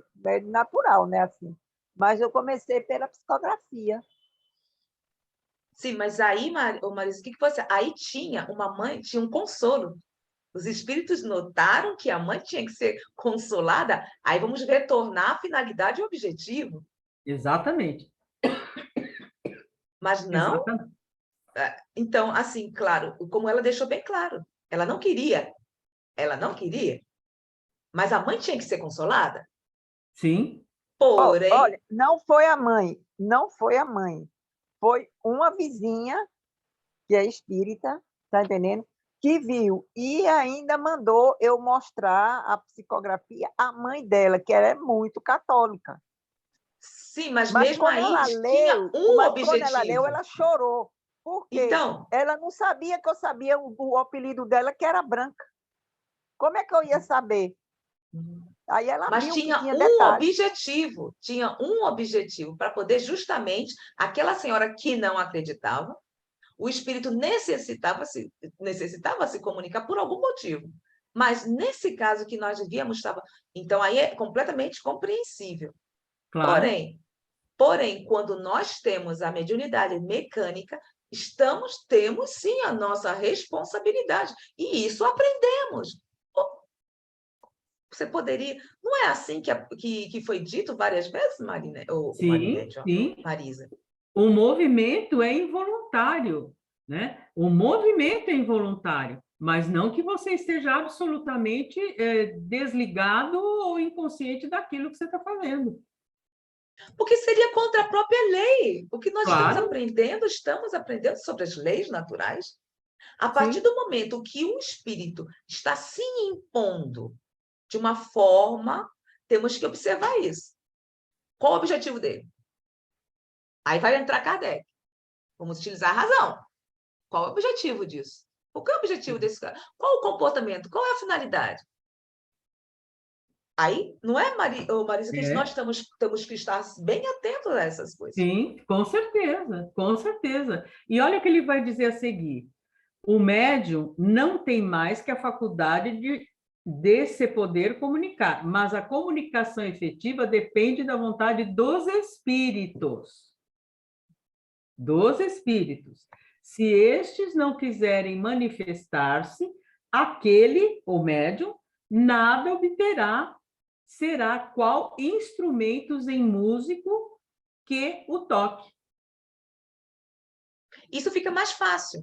natural, né? Assim. Mas eu comecei pela psicografia. sim, mas aí, Marisa, o que você... Aí tinha um consolo. Os espíritos notaram que a mãe tinha que ser consolada, aí vamos retornar à finalidade e objetivo. Exatamente. Mas não, Exatamente. então, assim, claro, como ela deixou bem claro, ela não queria, mas a mãe tinha que ser consolada. Sim, Porém, Olha, não foi a mãe, não foi a mãe. Foi uma vizinha, que é espírita, tá entendendo? Que viu e ainda mandou eu mostrar a psicografia à mãe dela, que ela é muito católica. Sim, mas Mas mesmo quando aí ela tinha leu, um mas quando ela leu, objetivo. ela chorou. Por quê? Então, Ela não sabia que eu sabia o apelido dela, que era Branca. Como é que eu ia saber? Aí ela mas viu que tinha tinha um detalhes. objetivo para poder justamente aquela senhora que não acreditava, o espírito necessitava se comunicar por algum motivo. Mas nesse caso que nós vivíamos, estava. Então, aí é completamente compreensível. Claro. Porém, quando nós temos a mediunidade mecânica, temos sim a nossa responsabilidade. E isso aprendemos. Você poderia. Não é assim que foi dito várias vezes, Marina, ou Sim, Marinete, ó, sim. Marisa? O movimento é involuntário, né? O movimento é involuntário, mas não que você esteja absolutamente desligado ou inconsciente daquilo que você está fazendo. Porque seria contra a própria lei. O que nós Claro, estamos aprendendo sobre as leis naturais. A partir sim, do momento que um espírito está se impondo de uma forma, temos que observar isso. Qual o objetivo dele? Aí vai entrar Kardec. Vamos utilizar a razão. Qual é o objetivo disso? Qual é o objetivo desse cara? Qual o comportamento? Qual é a finalidade? Aí, não é, Marisa, que nós é, temos que estar bem atentos a essas coisas. sim, com certeza, com certeza. E olha o que ele vai dizer a seguir. O médium não tem mais que a faculdade desse poder comunicar, mas a comunicação efetiva depende da vontade dos espíritos. Dos espíritos. Se estes não quiserem manifestar-se, aquele, o médium, nada obterá, será qual instrumentos em músico que o toque. Isso fica mais fácil.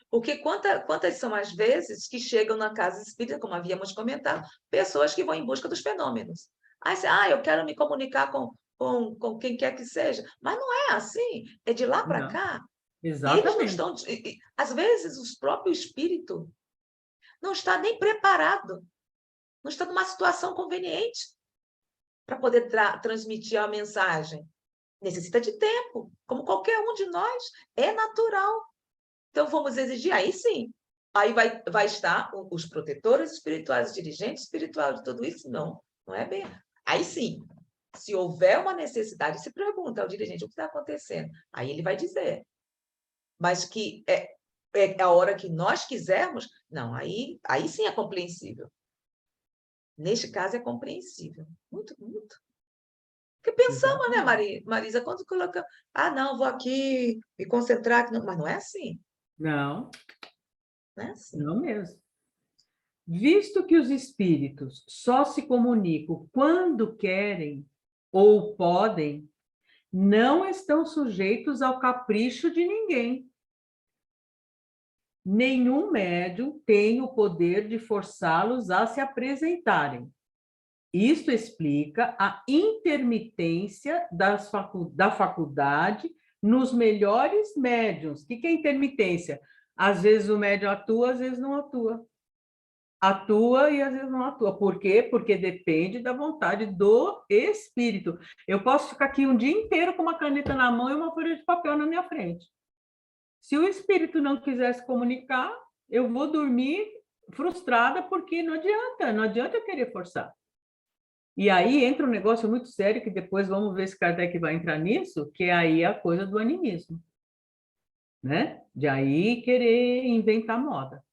Porque quantas são as vezes que chegam na casa espírita, como havíamos comentado, pessoas que vão em busca dos fenômenos. Aí você, eu quero me comunicar com quem quer que seja. Mas não é assim, é de lá para Não, cá. E eles não exatamente. estão. Às vezes, o próprio espírito não está nem preparado, não está numa situação conveniente para poder transmitir a mensagem. Necessita de tempo, como qualquer um de nós. É natural. Então, vamos exigir, aí sim. Aí vai estar os protetores espirituais, os dirigentes espirituais de tudo isso? Não, não é bem. Aí sim, se houver uma necessidade, se pergunta ao dirigente o que está acontecendo. Aí ele vai dizer. Mas que é a hora que nós quisermos, não, aí sim é compreensível. Neste caso é compreensível. Muito, muito. Porque pensamos, né, Exatamente. Marisa, quando coloca, não, vou aqui me concentrar, mas não é assim. Não, Não é assim. não mesmo. Visto que os espíritos só se comunicam quando querem ou podem, não estão sujeitos ao capricho de ninguém. Nenhum médium tem o poder de forçá-los a se apresentarem. Isto explica a intermitência da faculdade nos melhores médiums. O que é intermitência? Às vezes o médium atua, às vezes não atua. Atua e às vezes não atua. Por quê? Porque depende da vontade do espírito. Eu posso ficar aqui um dia inteiro com uma caneta na mão e uma folha de papel na minha frente. Se o espírito não quiser se comunicar, eu vou dormir frustrada porque não adianta eu querer forçar. E aí entra um negócio muito sério, que depois vamos ver se Kardec vai entrar nisso, que é aí a coisa do animismo, né? De aí querer inventar moda.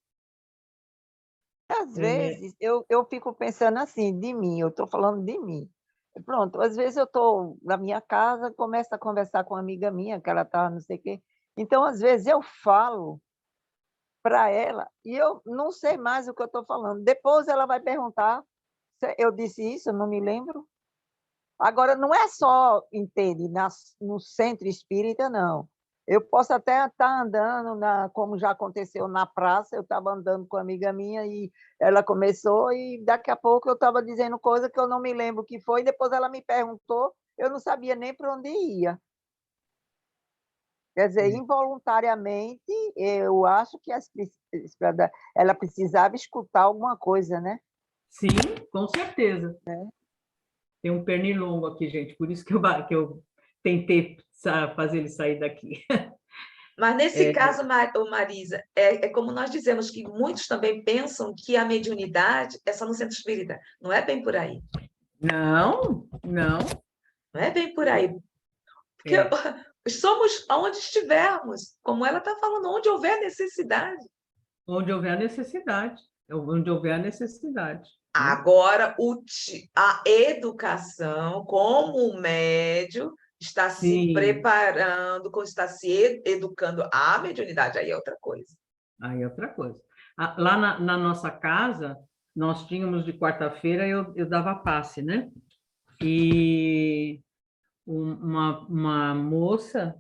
Às vezes, eu fico pensando assim, de mim, eu estou falando de mim. Pronto, às vezes eu estou na minha casa, começo a conversar com uma amiga minha, que ela está não sei o quê. Então, às vezes, eu falo para ela e eu não sei mais o que eu estou falando. Depois ela vai perguntar se eu disse isso, eu não me lembro. Agora, não é só, entende, no centro espírita, não. Eu posso até estar andando, como já aconteceu na praça, eu estava andando com uma amiga minha e ela começou e daqui a pouco eu estava dizendo coisa que eu não me lembro o que foi, depois ela me perguntou, eu não sabia nem para onde ia. Quer dizer, involuntariamente, eu acho que ela precisava escutar alguma coisa, né? Sim, com certeza. Tem um pernilongo aqui, gente, por isso que eu tentei fazer ele sair daqui. Mas nesse caso, ô Marisa, é como nós dizemos que muitos também pensam que a mediunidade é só no centro espírita. Não é bem por aí. Não. Não é bem por aí. Porque somos aonde estivermos, como ela está falando, onde houver necessidade. Onde houver a necessidade. Onde houver a necessidade. Agora, a educação, como o médium, está se preparando, está se educando à mediunidade, aí é outra coisa. Aí é outra coisa. Lá na nossa casa, nós tínhamos de quarta-feira, eu dava passe, né? E uma moça,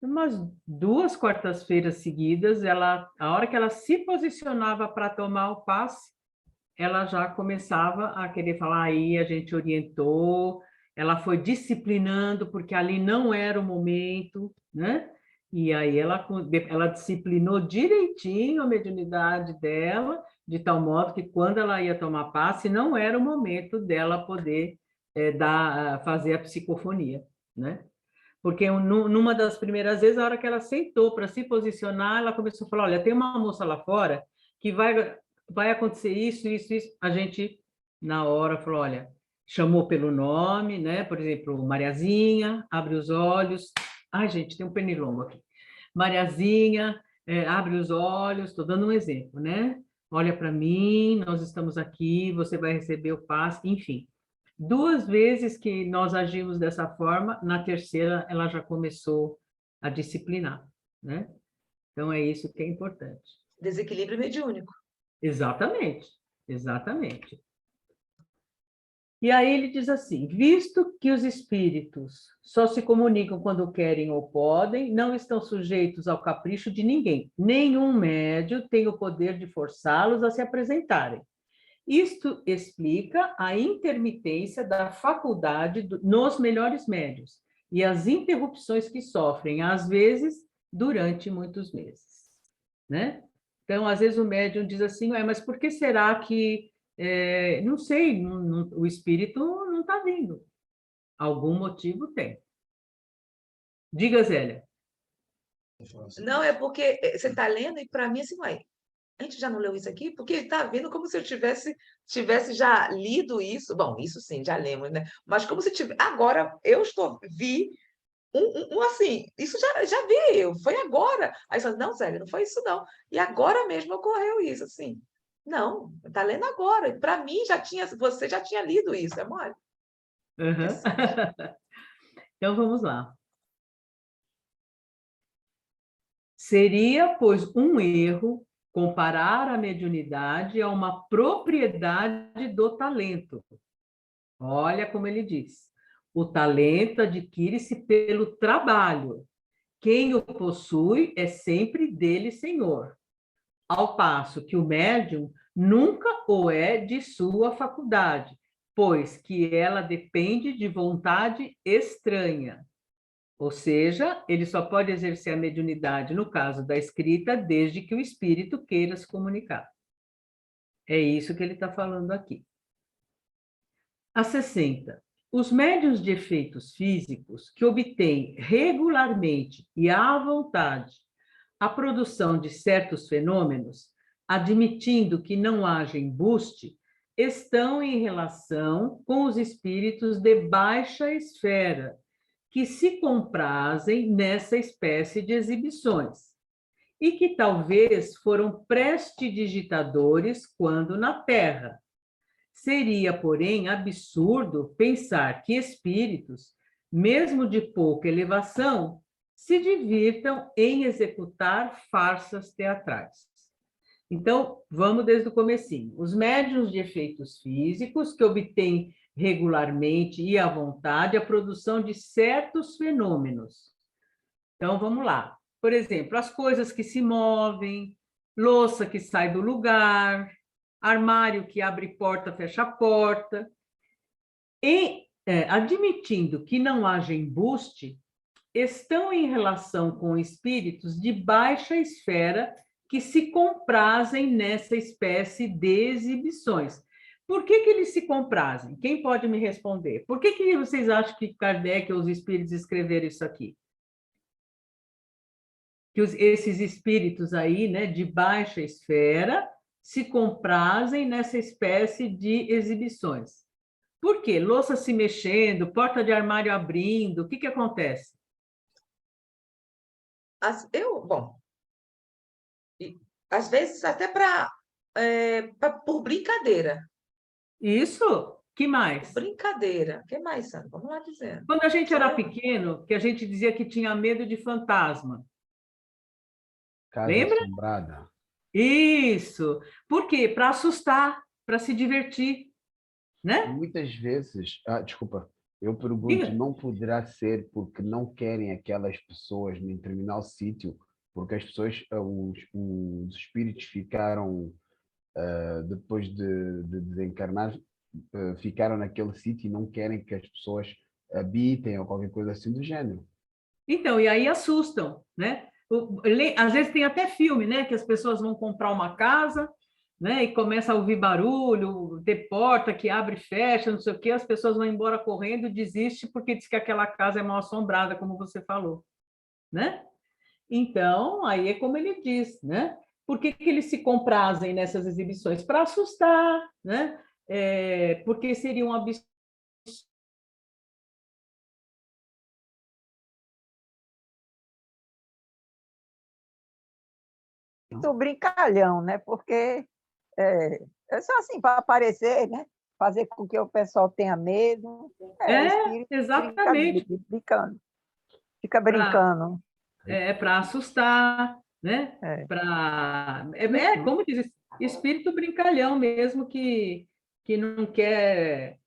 umas 2 quartas-feiras seguidas, a hora que ela se posicionava para tomar o passe, ela já começava a querer falar, aí a gente orientou, ela foi disciplinando, porque ali não era o momento, né? E aí ela disciplinou direitinho a mediunidade dela, de tal modo que quando ela ia tomar passe, não era o momento dela poder fazer a psicofonia, né? Porque numa das primeiras vezes, a hora que ela sentou para se posicionar, ela começou a falar, olha, tem uma moça lá fora que vai acontecer isso. A gente, na hora, falou, olha, chamou pelo nome, né? Por exemplo, Mariazinha, abre os olhos. Ai, gente, tem um pernilongo aqui. Mariazinha, abre os olhos, estou dando um exemplo, né? Olha para mim, nós estamos aqui, você vai receber o passe, enfim. 2 vezes que nós agimos dessa forma, na terceira ela já começou a disciplinar, né? Então é isso que é importante. Desequilíbrio mediúnico. Exatamente. E aí ele diz assim, visto que os espíritos só se comunicam quando querem ou podem, não estão sujeitos ao capricho de ninguém. Nenhum médium tem o poder de forçá-los a se apresentarem. Isto explica a intermitência da faculdade nos melhores médiuns e as interrupções que sofrem, às vezes, durante muitos meses, né? Então, às vezes o médium diz assim, mas por que será que, não sei, o espírito não está vindo? Algum motivo tem. Diga, Zélia. Não, é porque você está lendo e para mim assim, a gente já não leu isso aqui? Porque está vendo como se eu tivesse já lido isso. Bom, isso sim, já lemos, né? Mas como se tivesse... Agora, vi assim, isso já vi, foi agora. Aí você fala, não, Zélia, não foi isso não. E agora mesmo ocorreu isso, assim. Não, está lendo agora. E para mim, você já tinha lido isso, é mole. Uhum. Então, vamos lá. Seria, pois, um erro comparar a mediunidade a uma propriedade do talento. Olha como ele diz. O talento adquire-se pelo trabalho. Quem o possui é sempre dele senhor. Ao passo que o médium nunca o é de sua faculdade, pois que ela depende de vontade estranha. Ou seja, ele só pode exercer a mediunidade, no caso da escrita, desde que o espírito queira se comunicar. É isso que ele está falando aqui. A 60. Os médiuns de efeitos físicos que obtêm regularmente e à vontade a produção de certos fenômenos, admitindo que não haja embuste, estão em relação com os espíritos de baixa esfera, que se comprazem nessa espécie de exibições, e que talvez foram prestidigitadores quando na Terra. Seria, porém, absurdo pensar que espíritos, mesmo de pouca elevação, se divirtam em executar farsas teatrais. Então, vamos desde o comecinho. Os médiuns de efeitos físicos que obtêm regularmente e à vontade a produção de certos fenômenos. Então, vamos lá. Por exemplo, as coisas que se movem, louça que sai do lugar, armário que abre porta, fecha porta. E, admitindo que não haja embuste, estão em relação com espíritos de baixa esfera que se comprazem nessa espécie de exibições. Por que eles se comprazem? Quem pode me responder? Por que vocês acham que Kardec ou os espíritos escreveram isso aqui? Que esses espíritos aí, né, de baixa esfera, se comprazem nessa espécie de exibições. Por quê? Louça se mexendo, porta de armário abrindo, o que acontece? Bom, às vezes até por brincadeira. Isso? Que mais? Brincadeira. O que mais, Sandra? Vamos lá dizendo. Quando a gente era pequeno, que a gente dizia que tinha medo de fantasma. Casa Lembra? assombrada. Isso. Por quê? Para assustar, para se divertir, né? Muitas vezes, desculpa, eu pergunto, Diga. não poderá ser porque não querem aquelas pessoas em determinado sítio, porque as pessoas, os espíritos ficaram, depois de desencarnar, ficaram naquele sítio e não querem que as pessoas habitem ou qualquer coisa assim do gênero. Então, e aí assustam, né? Às vezes tem até filme, né? Que as pessoas vão comprar uma casa, né? E começa a ouvir barulho, ter porta que abre e fecha, não sei o quê, as pessoas vão embora correndo, desiste porque diz que aquela casa é mal assombrada, como você falou, né? Então, aí é como ele diz, né? Por que eles se comprazem nessas exibições? Para assustar, né? Porque seria um absurdo. Muito brincalhão, né? Porque é só assim para aparecer, né? Fazer com que o pessoal tenha medo. O espírito Exatamente. brincando. Fica brincando. Para assustar, né? É. Como diz, espírito brincalhão mesmo, que não quer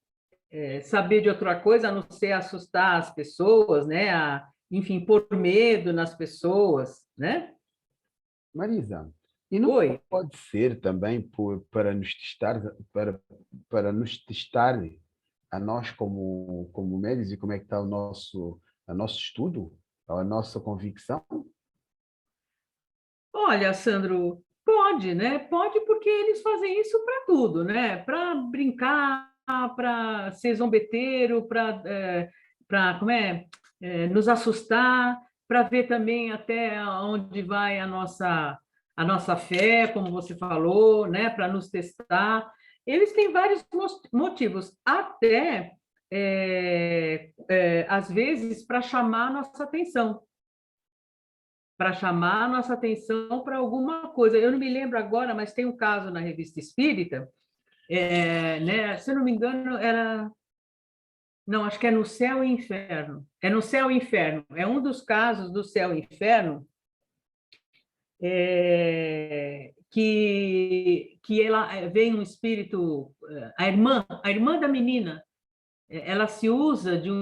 saber de outra coisa a não ser assustar as pessoas, né? Enfim, pôr medo nas pessoas, né? Marisa, e não Oi. pode ser também para nos testar, para nos testar a nós como médicos e como é que está o nosso estudo, a nossa convicção? Olha, Sandro, pode, né? Pode porque eles fazem isso para tudo, né? Para brincar, para ser zombeteiro, nos assustar, para ver também até onde vai a nossa fé, como você falou, né? Para nos testar. Eles têm vários motivos, até às vezes para chamar a nossa atenção. Para chamar a nossa atenção para alguma coisa. Eu não me lembro agora, mas tem um caso na Revista Espírita, né? Se eu não me engano, era... Não, acho que é No Céu e Inferno. É No Céu e Inferno. É um dos casos do Céu e Inferno que ela vem um espírito... A irmã da menina, ela se usa de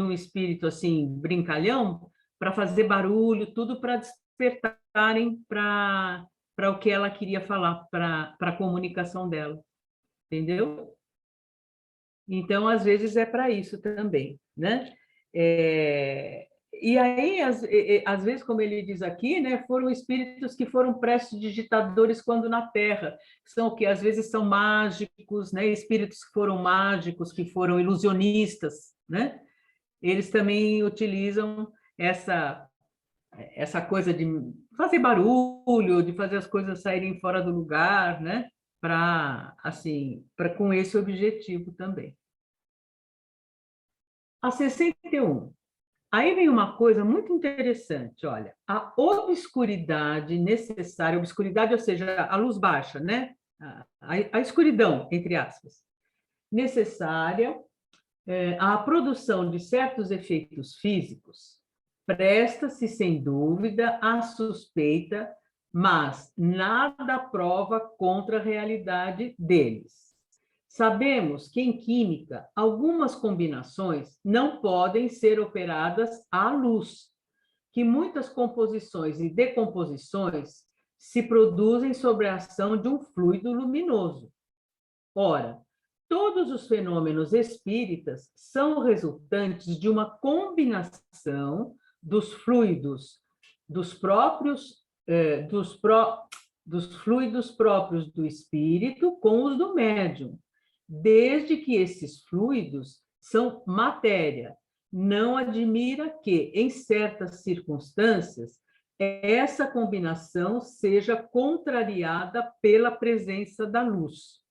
um espírito assim, brincalhão, para fazer barulho, tudo para despertarem para o que ela queria falar, para a comunicação dela. Entendeu? Então, às vezes, é para isso também, né? E aí, às vezes, como ele diz aqui, né, foram espíritos que foram prestidigitadores quando na Terra, são que às vezes são mágicos, né, espíritos que foram mágicos, que foram ilusionistas, né? Eles também utilizam essa coisa de fazer barulho, de fazer as coisas saírem fora do lugar, né? Com esse objetivo também. A 61. Aí vem uma coisa muito interessante, olha, a obscuridade necessária, obscuridade, ou seja, a luz baixa, né? A escuridão, entre aspas, necessária à produção de certos efeitos físicos, presta-se, sem dúvida, à suspeita, mas nada prova contra a realidade deles. Sabemos que, em química, algumas combinações não podem ser operadas à luz, que muitas composições e decomposições se produzem sob a ação de um fluido luminoso. Ora, todos os fenômenos espíritas são resultantes de uma combinação dos fluidos dos fluidos próprios do espírito com os do médium, desde que esses fluidos são matéria. Não admira que, em certas circunstâncias, essa combinação seja contrariada pela presença da luz.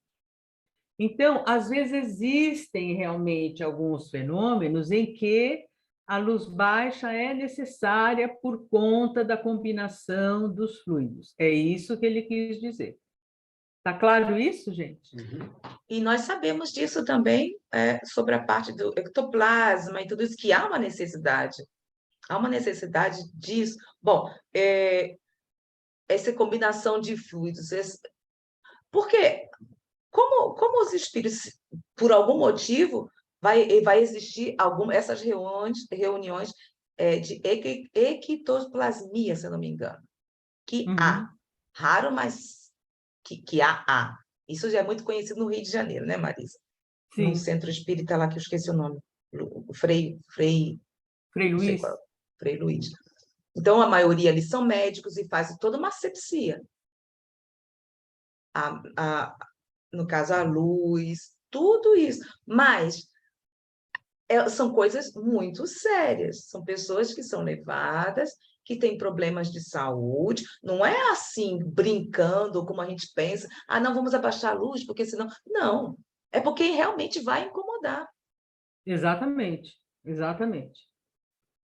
Então, às vezes existem realmente alguns fenômenos em que a luz baixa é necessária por conta da combinação dos fluidos. É isso que ele quis dizer. Está claro isso, gente? E nós sabemos disso também, sobre a parte do ectoplasma e tudo isso, que há uma necessidade. Há uma necessidade disso. Bom, essa combinação de fluidos. Porque, como os espíritos, por algum motivo, vai existir essas reuniões de ectoplasmia, se eu não me engano, que há. Raro, mas que há. Isso já é muito conhecido no Rio de Janeiro, né, Marisa? Sim. Num centro espírita lá, que eu esqueci o nome. Frei Luís. Frei Luís. Então, a maioria ali são médicos e fazem toda uma asepsia. No caso, a luz, tudo isso. Mas são coisas muito sérias. São pessoas que são levadas, que têm problemas de saúde. Não é assim, brincando, como a gente pensa. Não, vamos abaixar a luz, porque senão... Não, é porque realmente vai incomodar. Exatamente, exatamente.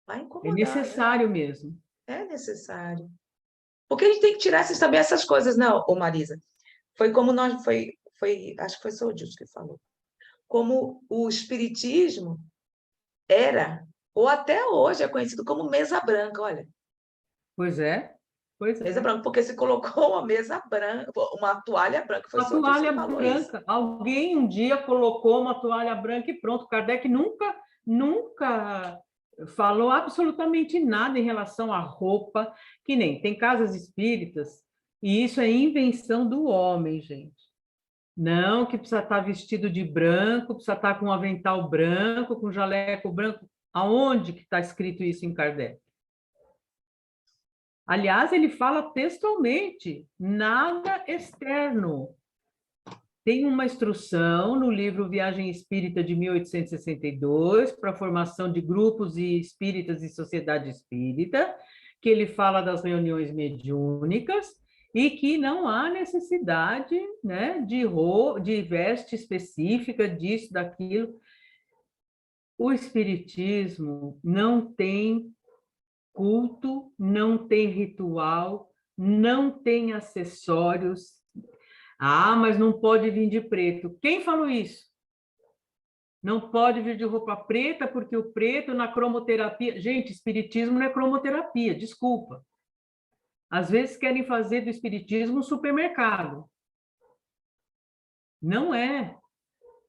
Vai incomodar. É necessário, né? Mesmo. É necessário. Porque a gente tem que tirar também essas coisas, não, ô Marisa? Foi como nós... acho que foi só o Dilson que falou. Como o espiritismo era, ou até hoje é conhecido como mesa branca, olha. Pois é. Mesa branca, porque se colocou uma mesa branca, uma toalha branca. Foi uma toalha branca. Isso. Alguém um dia colocou uma toalha branca e pronto. Kardec nunca falou absolutamente nada em relação à roupa, que nem tem casas espíritas, e isso é invenção do homem, gente. Não, que precisa estar vestido de branco, precisa estar com um avental branco, com um jaleco branco. Aonde que está escrito isso em Kardec? Aliás, ele fala textualmente, nada externo. Tem uma instrução no livro Viagem Espírita de 1862 para a formação de grupos e espíritas e sociedade espírita, que ele fala das reuniões mediúnicas e que não há necessidade, né, de veste específica, disso, daquilo. O espiritismo não tem culto, não tem ritual, não tem acessórios. Mas não pode vir de preto. Quem falou isso? Não pode vir de roupa preta, porque o preto na cromoterapia... Gente, espiritismo não é cromoterapia, desculpa. Às vezes querem fazer do espiritismo um supermercado. Não é.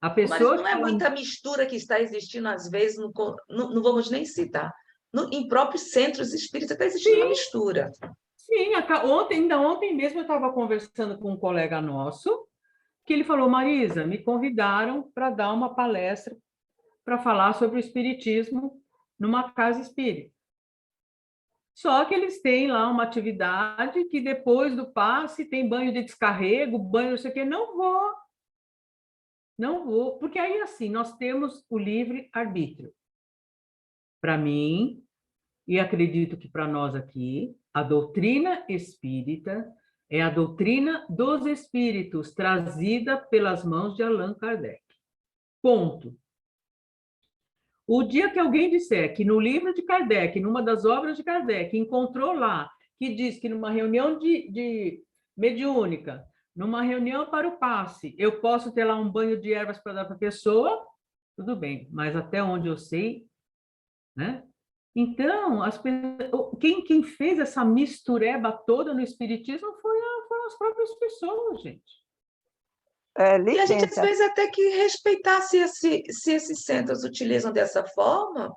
A pessoa... Mas não é muita mistura que está existindo, às vezes, não vamos nem citar. Em próprios centros espíritas está existindo uma mistura. Sim, ainda ontem mesmo eu estava conversando com um colega nosso, que ele falou, Marisa, me convidaram para dar uma palestra para falar sobre o espiritismo numa casa espírita. Só que eles têm lá uma atividade que depois do passe tem banho de descarrego, banho não sei o quê. Não vou, porque aí assim, nós temos o livre-arbítrio. Para mim, e acredito que para nós aqui, a doutrina espírita é a doutrina dos espíritos, trazida pelas mãos de Allan Kardec. Ponto. O dia que alguém disser que no livro de Kardec, numa das obras de Kardec, encontrou lá, que diz que numa reunião de mediúnica, numa reunião para o passe, eu posso ter lá um banho de ervas para dar para a pessoa, tudo bem, mas até onde eu sei, né? Então, quem fez essa mistureba toda no espiritismo foram as próprias pessoas, gente. E a gente, às vezes, até que respeitar se esses centros utilizam dessa forma.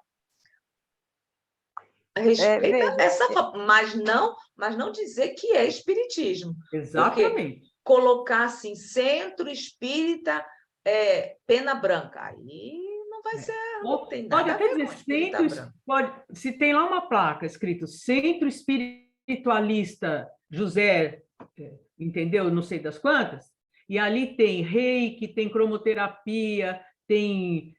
Respeita essa forma, mas não dizer que é espiritismo. Exatamente. Porque colocar assim, centro espírita, pena branca, aí não vai ser... Não tem nada a ver com espírita branco. Se tem lá uma placa escrito Centro Espiritualista José, entendeu? Não sei das quantas. e ali tem reiki, tem cromoterapia, tem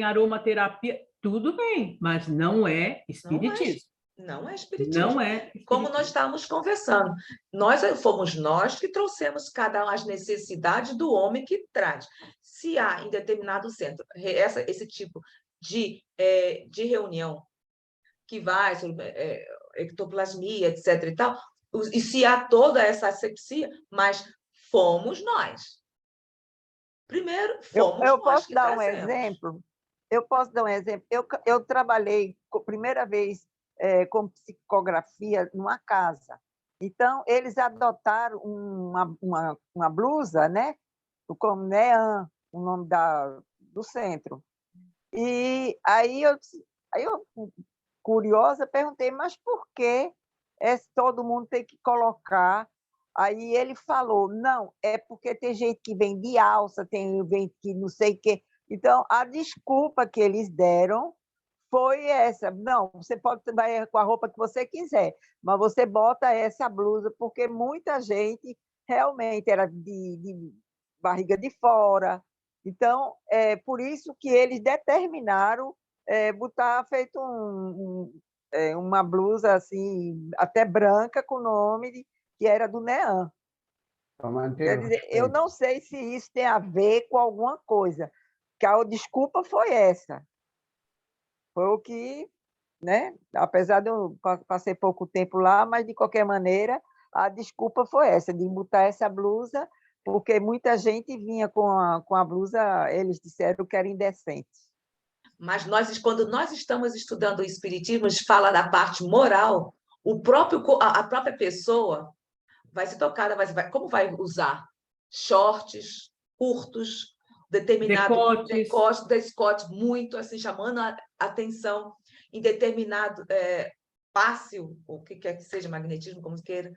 aromaterapia, tudo bem, mas não é espiritismo. Não é espiritismo. Não é espiritismo. Como nós estávamos conversando, fomos nós que trouxemos cada as necessidades do homem que traz. Se há em determinado centro esse tipo de reunião que vai sobre ectoplasmia, etc. e tal, e se há toda essa asepsia, mas fomos nós. Primeiro, fomos eu nós posso que dar um trazemos. exemplo? Eu posso dar um exemplo. Eu trabalhei, primeira vez, com psicografia numa casa. Então, eles adotaram uma blusa, né? Como NEAN, o nome do centro. E aí eu, curiosa, perguntei, mas por que todo mundo tem que colocar? Aí ele falou, não, é porque tem gente que vem de alça, tem gente que não sei o quê. Então, a desculpa que eles deram foi essa. Não, você pode vai com a roupa que você quiser, mas você bota essa blusa, porque muita gente realmente era de barriga de fora. Então, é por isso que eles determinaram botar feito uma blusa assim, até branca, com o nome que era do NEAN. Para manter Quer o dizer, eu respeito. não sei se isso tem a ver com alguma coisa, que a desculpa foi essa. Foi o que, né? Apesar de eu passei pouco tempo lá, mas de qualquer maneira, a desculpa foi essa, de botar essa blusa, porque muita gente vinha com a blusa, eles disseram que era indecente. Mas quando nós estamos estudando o espiritismo, a gente fala da parte moral, a própria pessoa vai ser tocada, como vai usar shorts curtos, determinado decote muito assim, chamando a atenção em determinado passe, o que quer que seja, magnetismo, como queira,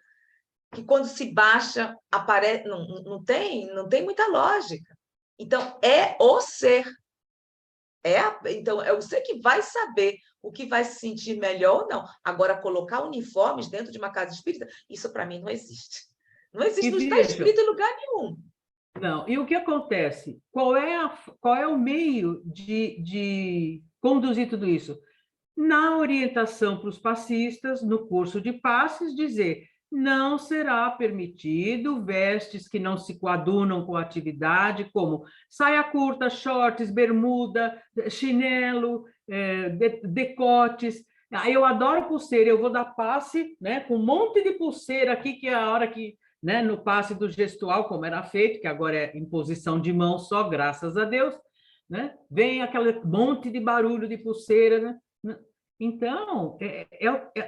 que quando se baixa, aparece, não tem muita lógica. Então, é o ser. Então, é você que vai saber o que vai se sentir melhor ou não. Agora, colocar uniformes dentro de uma casa espírita, isso para mim não existe. Não existe, não está escrito em lugar nenhum. Não, e o que acontece? Qual é o meio de conduzir tudo isso? Na orientação para os passistas, no curso de passes, dizer: não será permitido vestes que não se coadunam com a atividade, como saia curta, shorts, bermuda, chinelo, decotes. Eu adoro pulseira, eu vou dar passe, né, com um monte de pulseira aqui, que é a hora que, né, no passe do gestual, como era feito, que agora é imposição de mão só, graças a Deus, né? Vem aquele monte de barulho de pulseira, né? Então,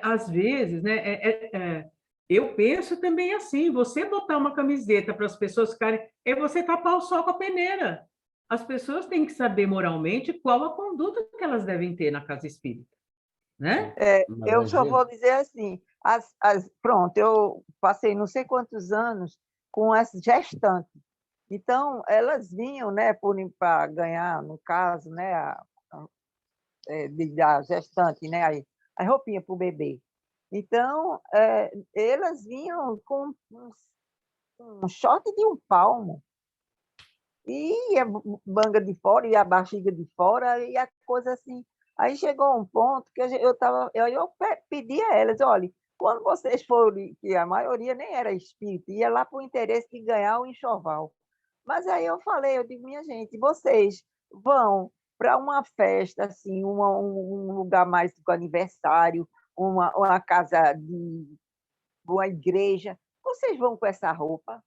às vezes, né, eu penso também assim, você botar uma camiseta para as pessoas ficarem, é você tapar o sol com a peneira. As pessoas têm que saber moralmente qual a conduta que elas devem ter na casa espírita, né? Eu só vou dizer assim, pronto, eu passei não sei quantos anos com as gestantes. Então, elas vinham, né, para ganhar, no caso, né, da gestante, né, a roupinha para o bebê. Então, elas vinham com um short de um palmo, e a manga de fora, e a barriga de fora, e a coisa assim. Aí chegou um ponto que eu pedi a elas, olha, quando vocês forem, que a maioria nem era espírita, ia lá por interesse de ganhar o enxoval. Mas aí eu digo, minha gente, vocês vão para uma festa, assim, um lugar mais com aniversário, uma casa de uma igreja, vocês vão com essa roupa?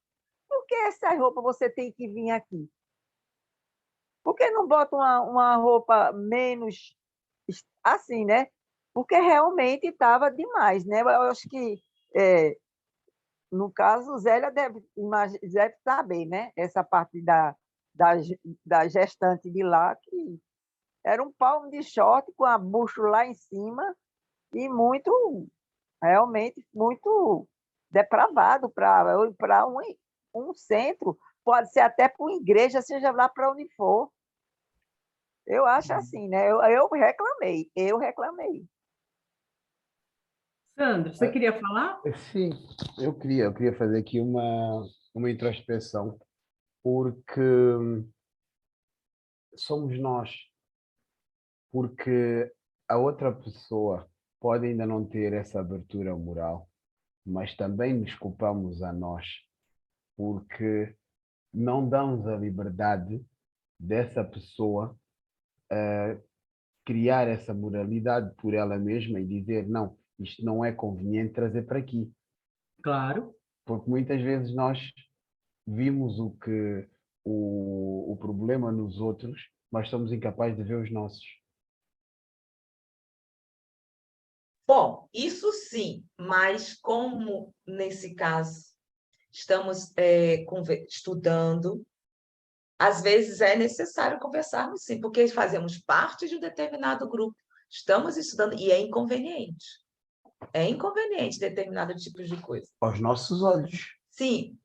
Por que essa roupa você tem que vir aqui? Por que não bota uma roupa menos assim, né? Porque realmente estava demais, né? Eu acho que, no caso, Zélia deve saber, né? Essa parte da gestante de lá, que era um palmo de short com a bucho lá em cima e realmente muito depravado para um centro, pode ser até para uma igreja, seja lá para onde for. Eu acho assim, né? Eu reclamei. Sandro, você queria falar? Sim, eu queria fazer aqui uma introspecção, porque somos nós, porque a outra pessoa pode ainda não ter essa abertura moral, mas também nos culpamos a nós, porque não damos a liberdade dessa pessoa criar essa moralidade por ela mesma e dizer, não, isto não é conveniente trazer para aqui. Claro. Porque muitas vezes nós vimos o problema nos outros, mas somos incapazes de ver os nossos. Bom, isso sim, mas como nesse caso estamos estudando, às vezes é necessário conversarmos sim, porque fazemos parte de um determinado grupo, estamos estudando e é inconveniente. É inconveniente determinado tipo de coisa. Aos nossos olhos. Sim,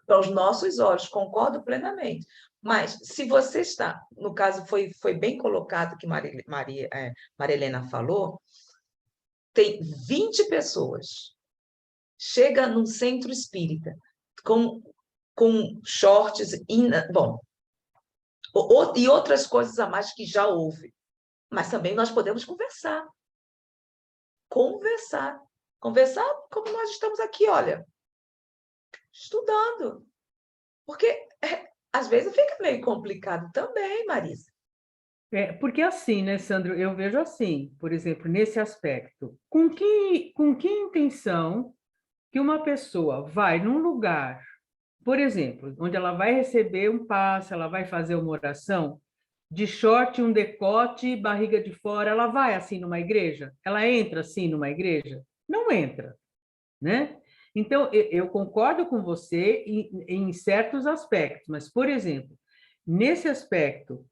para os nossos olhos, concordo plenamente. Mas se você está, no caso foi bem colocado que Maria Helena falou, tem 20 pessoas, chega num centro espírita com shorts, bom, e outras coisas a mais que já houve. Mas também nós podemos conversar. Conversar como nós estamos aqui, olha, estudando. Porque às vezes fica meio complicado também, Marisa. Porque assim, né, Sandro, eu vejo assim, por exemplo, nesse aspecto, com que intenção que uma pessoa vai num lugar, por exemplo, onde ela vai receber um passe, ela vai fazer uma oração, de short, um decote, barriga de fora, ela vai assim numa igreja? Ela entra assim numa igreja? Não entra, né? Então, eu concordo com você em certos aspectos, mas, por exemplo, nesse aspecto,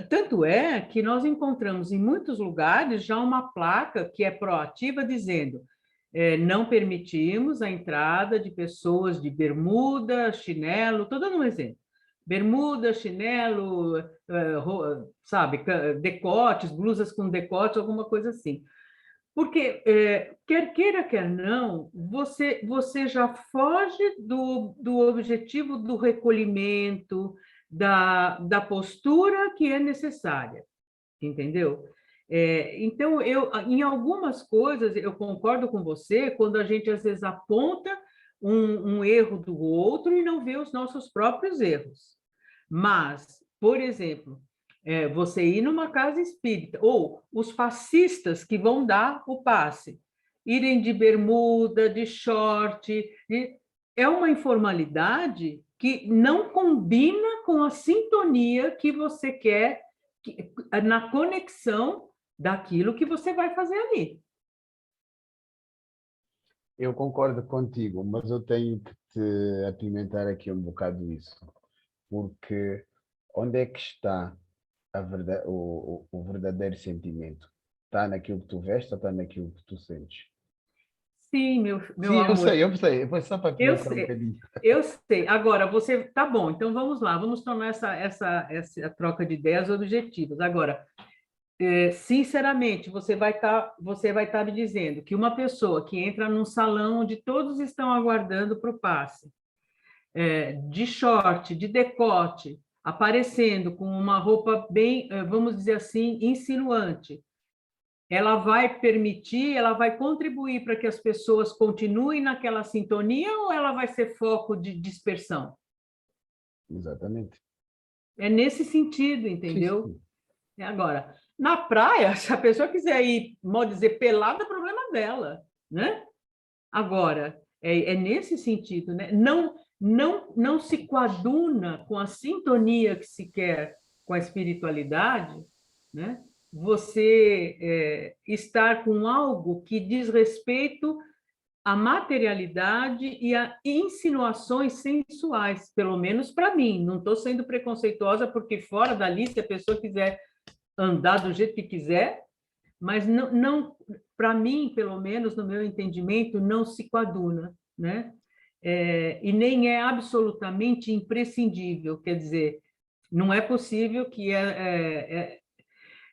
tanto é que nós encontramos em muitos lugares já uma placa que é proativa dizendo não permitimos a entrada de pessoas de bermuda, chinelo, estou dando um exemplo. Bermuda, chinelo, sabe, decotes, blusas com decote, alguma coisa assim. Porque, quer queira, quer não, você já foge do objetivo do recolhimento, da postura que é necessária, entendeu? Então, em algumas coisas, eu concordo com você, quando a gente, às vezes, aponta um erro do outro e não vê os nossos próprios erros. Mas, por exemplo, você ir numa casa espírita, ou os fascistas que vão dar o passe, irem de bermuda, de short, é uma informalidade que não combina com a sintonia que você quer, na conexão daquilo que você vai fazer ali. Eu concordo contigo, mas eu tenho que te apimentar aqui um bocado isso. Porque onde é que está o verdadeiro sentimento? Está naquilo que tu vestes ou está naquilo que tu sentes? Sim, meu Sim, amor. eu sei. Foi só para apimentar um bocadinho. Eu sei. Agora, você... Tá bom, então vamos lá. Vamos tornar essa troca de ideias objetivas. Agora, sinceramente, você vai estar me dizendo que uma pessoa que entra num salão onde todos estão aguardando para o passe, de short, de decote, aparecendo com uma roupa bem, vamos dizer assim, insinuante, ela vai permitir, ela vai contribuir para que as pessoas continuem naquela sintonia ou ela vai ser foco de dispersão? Exatamente. É nesse sentido, entendeu? Sim. Agora, na praia, se a pessoa quiser ir, mal dizer, pelada, é problema dela, né? Agora, é nesse sentido, né? Não se coaduna com a sintonia que se quer com a espiritualidade, né? Você estar com algo que diz respeito à materialidade e a insinuações sensuais, pelo menos para mim. Não estou sendo preconceituosa, porque fora dali, se a pessoa quiser andar do jeito que quiser, mas não para mim, pelo menos no meu entendimento, não se coaduna, né? E nem é absolutamente imprescindível, quer dizer, não é possível que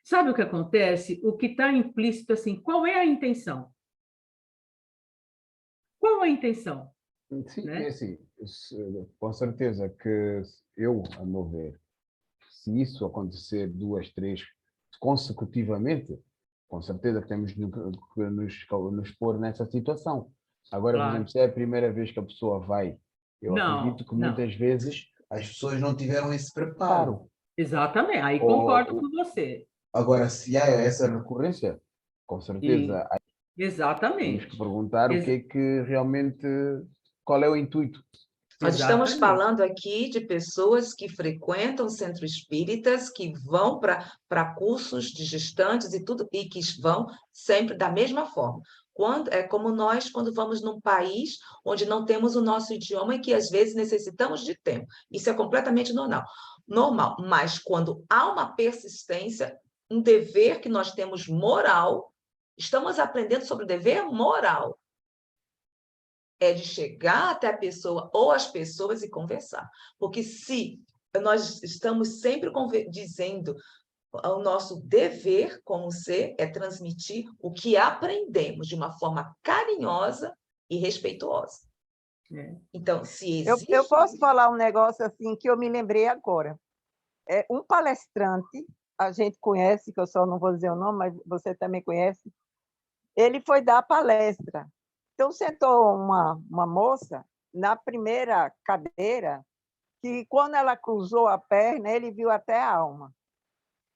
sabe o que acontece? O que está implícito assim, qual é a intenção? Qual a intenção? Sim, Né? é assim. com certeza que eu, a meu ver, se isso acontecer 2, 3 consecutivamente, com certeza que temos que nos pôr nessa situação. Agora, por Claro. exemplo, se é a primeira vez que a pessoa vai, eu Não, acredito que não. muitas vezes as pessoas não tiveram esse preparo. Exatamente. Aí concordo Ou, com você. agora, se há essa recorrência, com E, certeza temos que exatamente. perguntar o que Ex- é que realmente, qual é o intuito. Nós estamos exatamente. falando aqui de pessoas que frequentam centros espíritas, que vão para cursos de gestantes e tudo, e que vão sempre da mesma forma. É como nós, quando vamos num país onde não temos o nosso idioma e que às vezes necessitamos de tempo. Isso é completamente normal. Normal. Mas quando há uma persistência, um dever que nós temos moral, estamos aprendendo sobre o dever moral é de chegar até a pessoa ou as pessoas e conversar. Porque se nós estamos sempre dizendo o nosso dever como ser é transmitir o que aprendemos de uma forma carinhosa e respeituosa. É. Então, se Eu existe... posso falar um negócio assim que eu me lembrei agora. Um palestrante, a gente conhece, que eu só não vou dizer o nome, mas você também conhece, ele foi dar palestra. Então, sentou uma moça na primeira cadeira, que quando ela cruzou a perna, ele viu até a alma.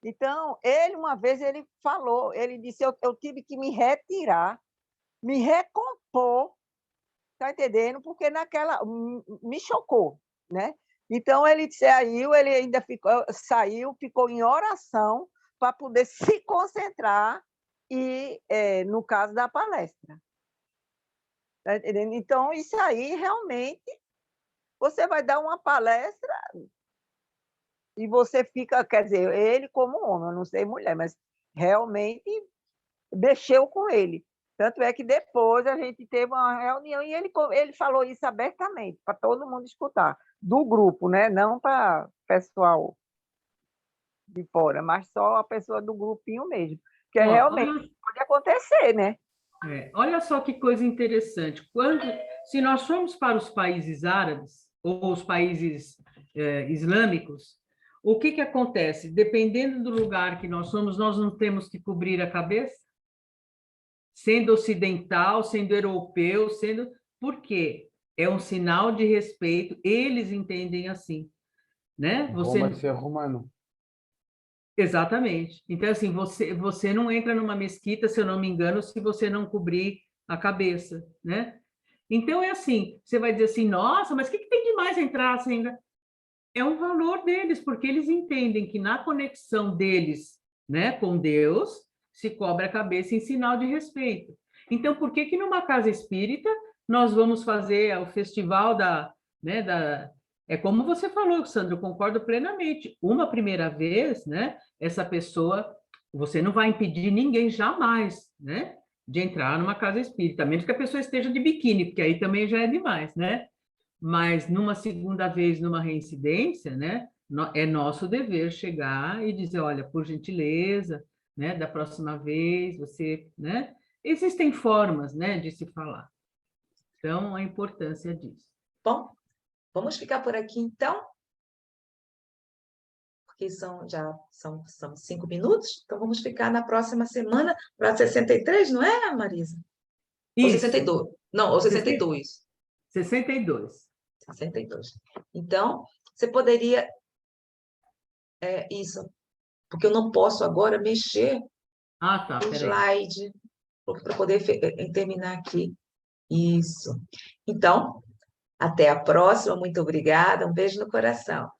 Então, uma vez, ele falou, ele disse, eu tive que me retirar, me recompor, tá entendendo? Porque me chocou, né? Então, ele saiu, ele ainda saiu, ficou em oração para poder se concentrar no caso da palestra. Tá entendendo? Então, isso aí, realmente, você vai dar uma palestra e você fica, quer dizer, ele como homem, eu não sei mulher, mas realmente mexeu com ele. Tanto é que depois a gente teve uma reunião e ele falou isso abertamente, para todo mundo escutar, do grupo, né? Não para pessoal de fora, mas só a pessoa do grupinho mesmo. Porque realmente pode acontecer, né? Olha só que coisa interessante. Se nós formos para os países árabes ou os países islâmicos, o que acontece? Dependendo do lugar que nós somos, nós não temos que cobrir a cabeça? Sendo ocidental, sendo europeu, Por quê? É um sinal de respeito, eles entendem assim, né? Roma ser romano. Exatamente. Então, assim, você não entra numa mesquita, se eu não me engano, se você não cobrir a cabeça, né? Então, é assim, você vai dizer assim, nossa, mas o que tem de mais entrar assim, ainda? É um valor deles, porque eles entendem que na conexão deles, né, com Deus, se cobre a cabeça em sinal de respeito. Então, por que numa casa espírita nós vamos fazer o festival é como você falou, Sandro, eu concordo plenamente. Uma primeira vez, né, essa pessoa, você não vai impedir ninguém jamais, né, de entrar numa casa espírita, a menos que a pessoa esteja de biquíni, porque aí também já é demais, né? Mas numa segunda vez, numa reincidência, né, é nosso dever chegar e dizer, olha, por gentileza, né, da próxima vez, você, né? Existem formas, né, de se falar. Então, a importância disso. Bom, vamos ficar por aqui, então? Porque são 5 minutos, então vamos ficar na próxima semana para 63, não é, Marisa? Ou Isso. 62. Não, ou 62. 62. 62. Então, você poderia... isso, porque eu não posso agora mexer Tá, no peraí. slide para poder terminar aqui. Isso. Então, até a próxima. Muito obrigada. Um beijo no coração.